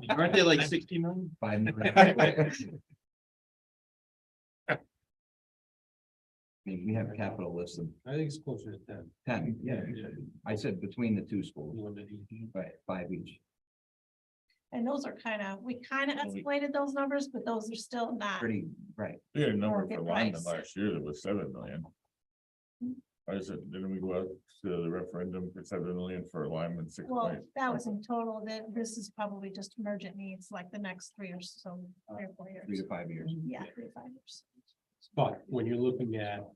Aren't they like 60 million? 5 million. I mean, we have a capital list of I think it's closer to 10. 10, yeah. I said between the two schools, Limited. right, 5 each. And those are we kind of escalated those numbers, but those are still not. Pretty, right. We had a number Market for lineman price. last year that was 7 million. I said, didn't we go out to the referendum for 7 million for lineman 6 Well, million? that was in total, that this is probably just emergent needs, like the next 3 or so, 3 or 4 years. 3 to 5 years. Yeah, 3 to 5 years. But when you're looking at,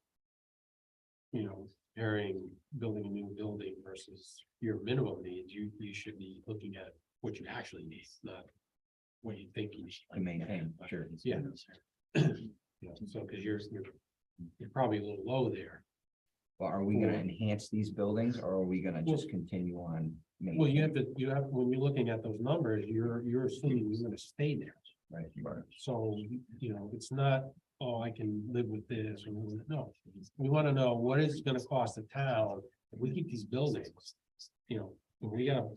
comparing building a new building versus your minimum needs, you should be looking at what you actually need, not what you think you should. To maintain, sure. Yeah. So, because you're probably a little low there. Well, are we gonna enhance these buildings or are we gonna just continue on? Well, you maintaining? have, when you're looking at those numbers, you're assuming you're gonna stay there. Right. So, it's not, oh, I can live with this, or no. We wanna know what is it gonna cost the town if we keep these buildings, we gotta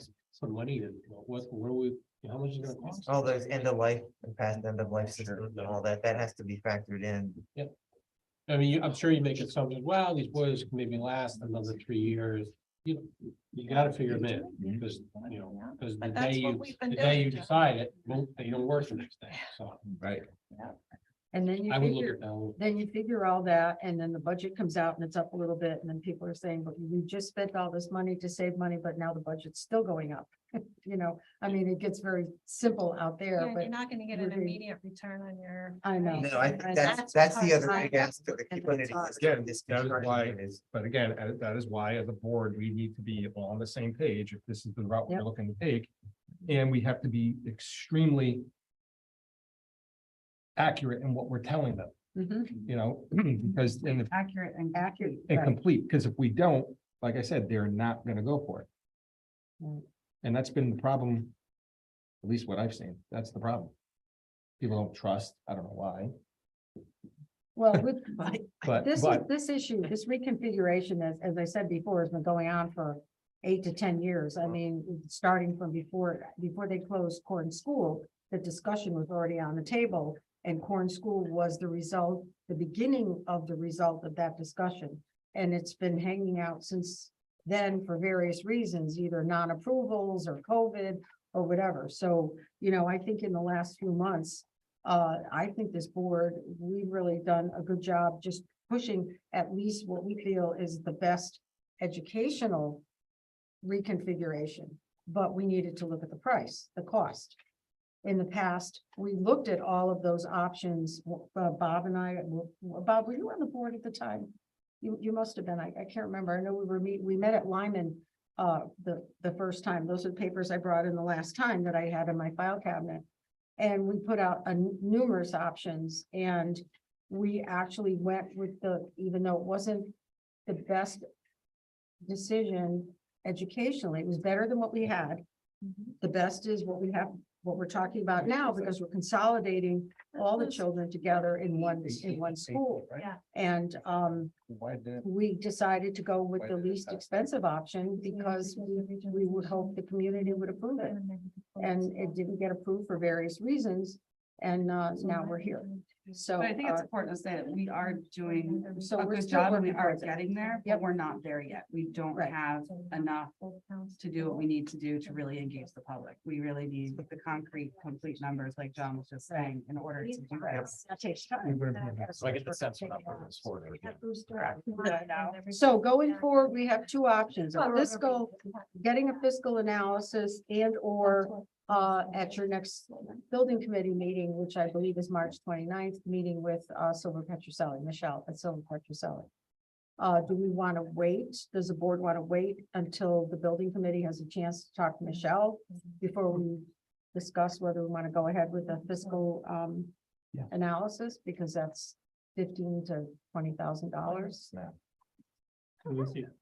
put money in, what are we, how much is it gonna cost? All those end of life and past end of life systems and all that, that has to be factored in. I mean, I'm sure you make assumptions, well, these boilers can maybe last another 3 years. You gotta figure them in, because, because the But that's day what you, we've been the day you doing. decide it, they don't work the next day, so. Right. And then you I would look figure, at that. then you figure all that, and then the budget comes out and it's up a little bit, and then people are saying, but we just spent all this money to save money, but now the budget's still going up. I mean, it gets very simple out Yeah, there, and but you're not gonna get an we're doing- immediate return on your. I know. No, I And think that's that's the other hard. big aspect of the And community. that's hard. This That is why- construction is- But again, that is why as a board, we need to be on the same page if this is the route we're Yep. looking to take. And we have to be extremely accurate in what we're telling them, Mhm. you know, because in the Accurate and Accurate. and right. complete, because if we don't, like I said, they're not gonna go for it. Right. And that's been the problem, at least what I've seen, that's the problem. People don't trust, I don't know why, Well, with, but, this issue, this reconfiguration, as I said before, has been going on for 8 to 10 years. I mean, starting from before they closed Corn School, the discussion was already on the table. And Corn School was the beginning of the result of that discussion. And it's been hanging out since then for various reasons, either non-approvals or COVID or whatever. So, you know, I think in the last few months, I think this board, we've really done a good job just pushing at least what we feel is the best educational reconfiguration, but we needed to look at the price, the cost. In the past, we looked at all of those options. Bob and I, Bob, were you on the board at the time? You must have been. I can't remember. I know we met at Lyman the first time. Those are the papers I brought in the last time that I had in my file cabinet. And we put out numerous options, and we actually went with even though it wasn't the best decision educationally, it was better than what we had. The best is what we have, what we're talking about now, because we're consolidating all the children together in one school. Yeah. And why did, we decided to go with the least expensive option because we would hope the community would approve it. And it didn't get approved for various reasons. And now we're here. So But I think it's important to say that we are doing So a we're good still job and we working are towards it. getting there, Yep. but we're not there yet. We don't Right. have enough to do what we need to do to really engage the public. We really need the concrete, complete numbers, like John was just saying, in order to do this. That takes time. So I get the sense we're not moving this forward. So going forward, we have two options, getting a fiscal analysis and or at your next building committee meeting, which I believe is March 29th, meeting with Silver Petroselli, Michelle at Silver Petroselli. Do we want to wait? Does the board want to wait until the building committee has a chance to talk to Michelle before we discuss whether we want to go ahead with a fiscal analysis? Because that's $15,000 to $20,000.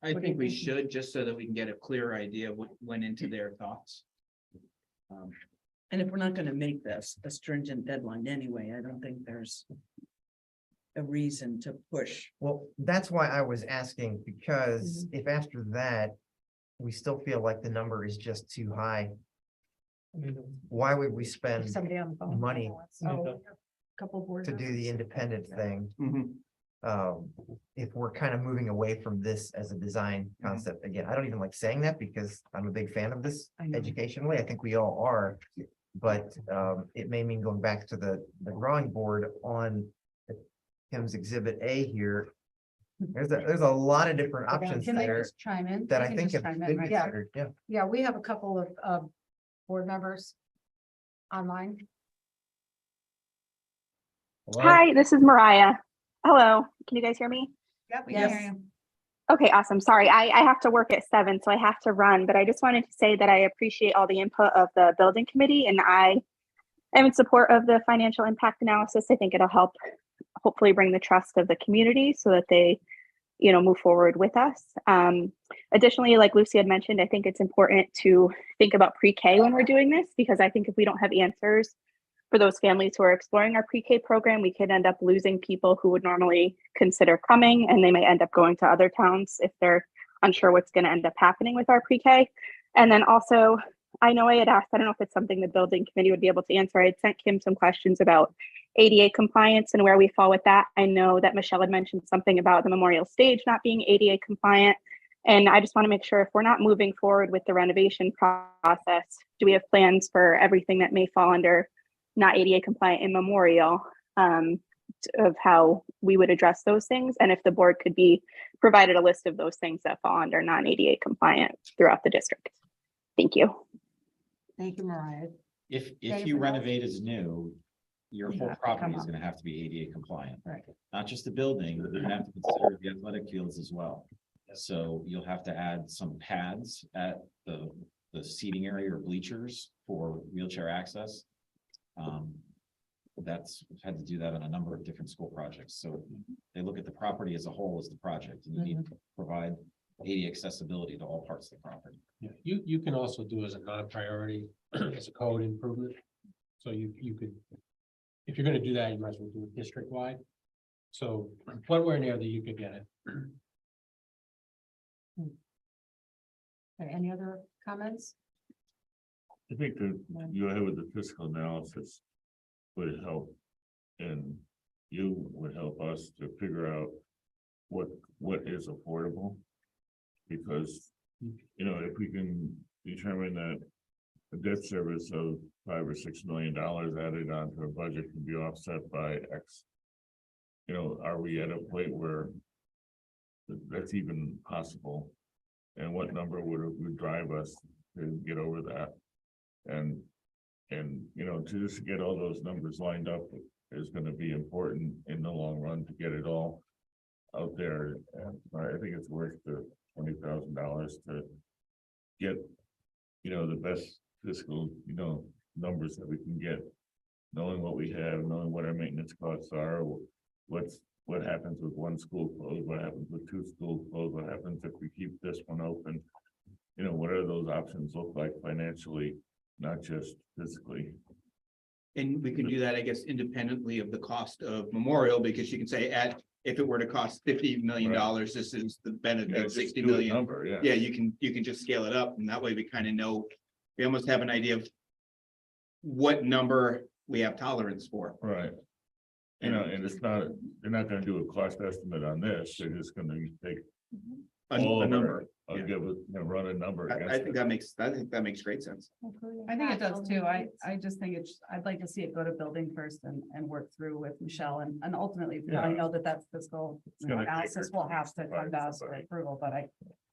I think we should, just so that we can get a clear idea of what went into their thoughts. And if we're not gonna make this a stringent deadline anyway, I don't think there's a reason to push. Well, that's why I was asking, because if after that, we still feel like the number is just too high, why would we spend Somebody on the phone. money Oh, couple board to do the independent thing? Mhm. If we're kind of moving away from this as a design concept, again, I don't even like saying that because I'm a big fan of this I know. educationally, I think we all are. But it may mean going back to the drawing board on Kim's exhibit A here. There's a lot of different options Can they there just chime in? that I I can think just have chime in, been right? Yeah. considered, yeah. Yeah, we have a couple of board members online. Hi, this is Mariah. Hello, can you guys hear me? Yep, we Yes. can hear you. Okay, awesome. Sorry, I have to work at 7, so I have to run, but I just wanted to say that I appreciate all the input of the building committee, and I am in support of the financial impact analysis. I think it'll help hopefully bring the trust of the community so that they, move forward with us. Additionally, like Lucy had mentioned, I think it's important to think about pre-K when we're doing this, because I think if we don't have answers for those families who are exploring our pre-K program, we could end up losing people who would normally consider coming, and they may end up going to other towns if they're unsure what's going to end up happening with our pre-K. And then also, I know I had asked, I don't know if it's something the building committee would be able to answer. I had sent Kim some questions about ADA compliance and where we fall with that. I know that Michelle had mentioned something about the memorial stage not being ADA compliant. And I just want to make sure if we're not moving forward with the renovation process, do we have plans for everything that may fall under not ADA compliant in memorial, of how we would address those things, and if the board could be provided a list of those things that fall under non-ADA compliant throughout the district. Thank you. Thank you, Mariah. If Anything you else? renovate as new, your You whole have to property come is up. gonna have to be ADA compliant. Right. Not just the building, but you're gonna have to consider the athletic fields as well. So you'll have to add some pads at the seating area or bleachers for wheelchair access. that's, we've had to do that on a number of different school projects. So they look at the property as a whole as the project, and you need to provide ADA accessibility to all parts of the property. Yeah, you can also do as a non-priority, as a code improvement. So you could, if you're gonna do that, you might as well do it district-wide. So one way or the other, you could get it. Okay, any other comments? I think that you ahead with the fiscal analysis would help. And you would help us to figure out what is affordable. Because, you know, if we can determine that a debt service of $5 or $6 million added onto a budget can be offset by X. You know, are we at a point where that's even possible? And what number would drive us to get over that? And you know, to just get all those numbers lined up is going to be important in the long run to get it all out there. And I think it's worth the $20,000 to get, you know, the best fiscal, you know, numbers that we can get, knowing what we have, knowing what our maintenance costs are, what happens with one school closed, what happens with two schools closed, what happens if we keep this one open, you know, what are those options look like financially, not just physically. And we can do that, I guess, independently of the cost of Memorial, because you can say if it were to cost $50 million, this is the benefit of 60 million. Number, yeah. Yeah, you can just scale it up, and that way we kind of know, we almost have an idea of what number we have tolerance for. Right. You know, and it's not, they're not gonna do a cost estimate on this, they're just gonna take all A of number. I'll give it, you know, run a number. I against think that makes great sense. I think it does too. I just think I'd like to see it go to building first and work through with Michelle and ultimately, I know that that's fiscal gonna take analysis her will have to come to us for approval, but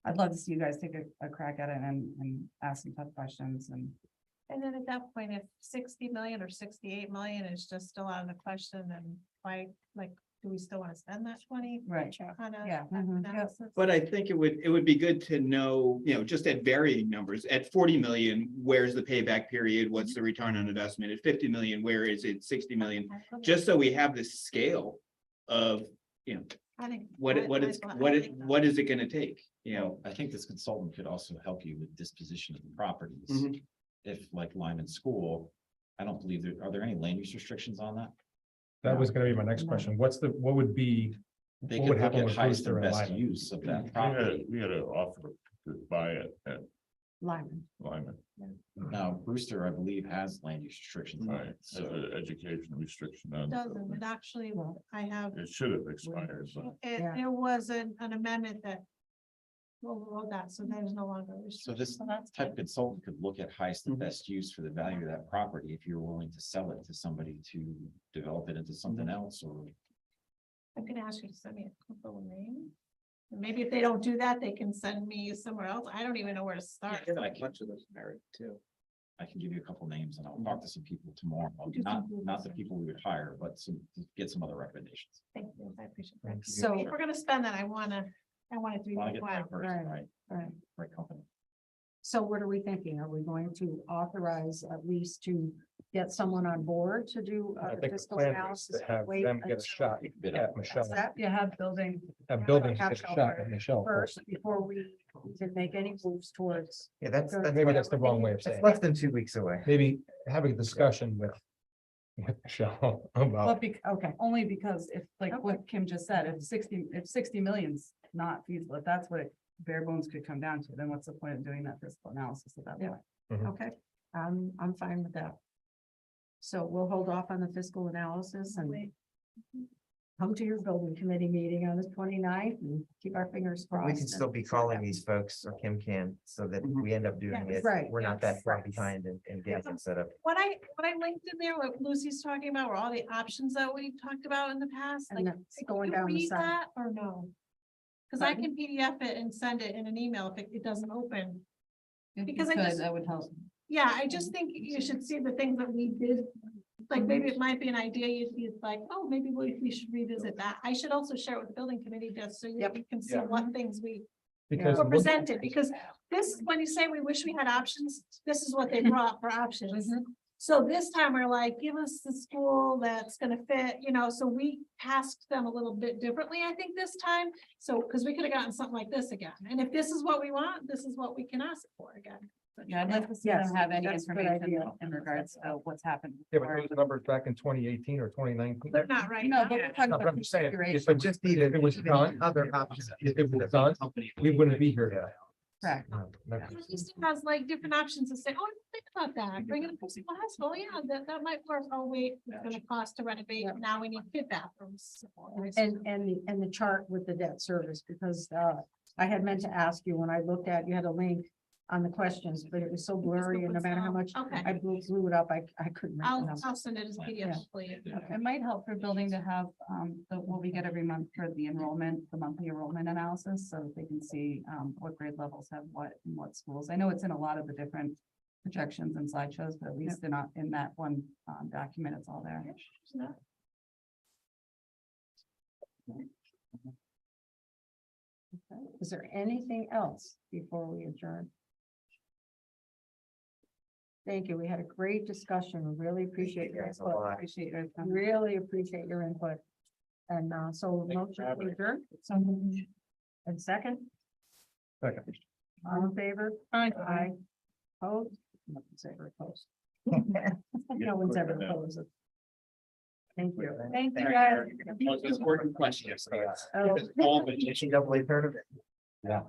I'd love to see you guys take a crack at it and ask some tough questions and. And then at that point, if 60 million or 68 million is just still out of the question, then why, like, do we still want to spend that 20? Right. Kind of. Yeah. But I think it would be good to know, you know, just at varying numbers, at 40 million, where's the payback period? What's the return on investment? At 50 million, where is it? 60 million, just so we have this scale of, you know, I think. what is it gonna take? You know, I think this consultant could also help you with disposition of the properties. Mhm. If like Lyman School, I don't believe are there any land use restrictions on that? That was gonna be my next question. What would be, They What could would look happen at with highest Brewster and and best Lyman? use of that property. We had an offer to buy it at Lyman. Lyman, Now, Brewster, I believe, has land use restrictions on right, it, has so. an education restriction on. Doesn't, it actually, I have, It should have expired, but Yeah. there was an amendment that overrode that, so that is no longer. So this So that's type good. of consultant could look at highest and Mhm. best use for the value of that property if you're willing to sell it to somebody to develop it into something else or. I can ask you to send me a couple of names. And maybe if they don't do that, they can send me somewhere else. I don't even know where to start. I can give you a couple names and I'll talk to some people tomorrow, not the people we would hire, but get some other recommendations. Thank you, I appreciate that. So, If we're gonna spend that, I want it to be Want to get the right worthwhile. person, Right. right? right. Right company. So what are we thinking? Are we going to authorize at least to get someone on board to do I a think the fiscal plan is analysis? to have Wait them get a until- shot Bid at up. Michelle, That You have building. at building, Have get a shot at Michelle first. first before we can make any moves towards. Yeah, that's Maybe that's the wrong way of saying that's it. less than 2 weeks away. Maybe have a discussion with Michelle about, Okay, only because if, like what Kim just said, if 60 million's not feasible, if that's what it bare bones could come down to, then what's the point of doing that fiscal analysis at that Yeah. point? Okay, I'm fine with that. So we'll hold off on the fiscal analysis and come to your building committee meeting on the 29th and keep our fingers crossed. We can still be and- calling these folks, or Kim can, so that Mhm. we end up doing Yes. it. Right. We're not that far Yes. behind in getting it set up. What I linked in there, what Lucy's talking about, were all the options that we talked about in the past, And like. that's can going you down the read side. that or no? Cause I can PDF it and send it in an email if it doesn't open. Because I just- That would help. Yeah, I just think you should see the things that we did. Like, maybe it might be an idea, you'd be like, oh, maybe we should revisit that. I should also share it with the building committee, just so you Yep. can see Yeah. what things we because were presented, because this, when you say we wish we had options, this is what they brought for options. So this time we're like, give us the school that's gonna fit, so we tasked them a little bit differently, I think this time. So, because we could have gotten something like this again, and if this is what we want, this is what we can ask for again. Yeah, I'd like to see Yes, them have any that's a good information idea. in regards to what's happened. Yeah, but those numbers back in 2018 or 2019. They're not right No, now. but we're talking No, but about I'm just saying, configuration. if it just needed, if it was done, Other options. if it was done, we wouldn't be here today. Correct. At least it has like different options to say, oh, I didn't think about that, bring it up to the hospital, yeah, that might work, oh, wait, it's gonna cost to renovate, now we need 5 bathrooms. And the chart with the debt service, because I had meant to ask you when I looked at, you had a link on the questions, but it was so blurry and no matter how much Okay, I blew it up, I couldn't. make the I'll numbers. send it as PDF for you. It might help for building to have, what we get every month for the enrollment, the monthly enrollment analysis, so that they can see, what grade levels have what in what schools. I know it's in a lot of the different projections and slideshows, but at least they're not in that one, document, it's all there. Okay. Is there anything else before we adjourn? Thank you. We had a great discussion. We really appreciate your Thanks a input. lot. Appreciate your time. Really appreciate your input. And so motion to adjourn. And second, Second. all in favor? Aye. Opposed? Nothing's ever opposed. No one's ever opposed. Thank you. Thank you, guys. Most important questions. Oh. NCAA tournament. Yeah.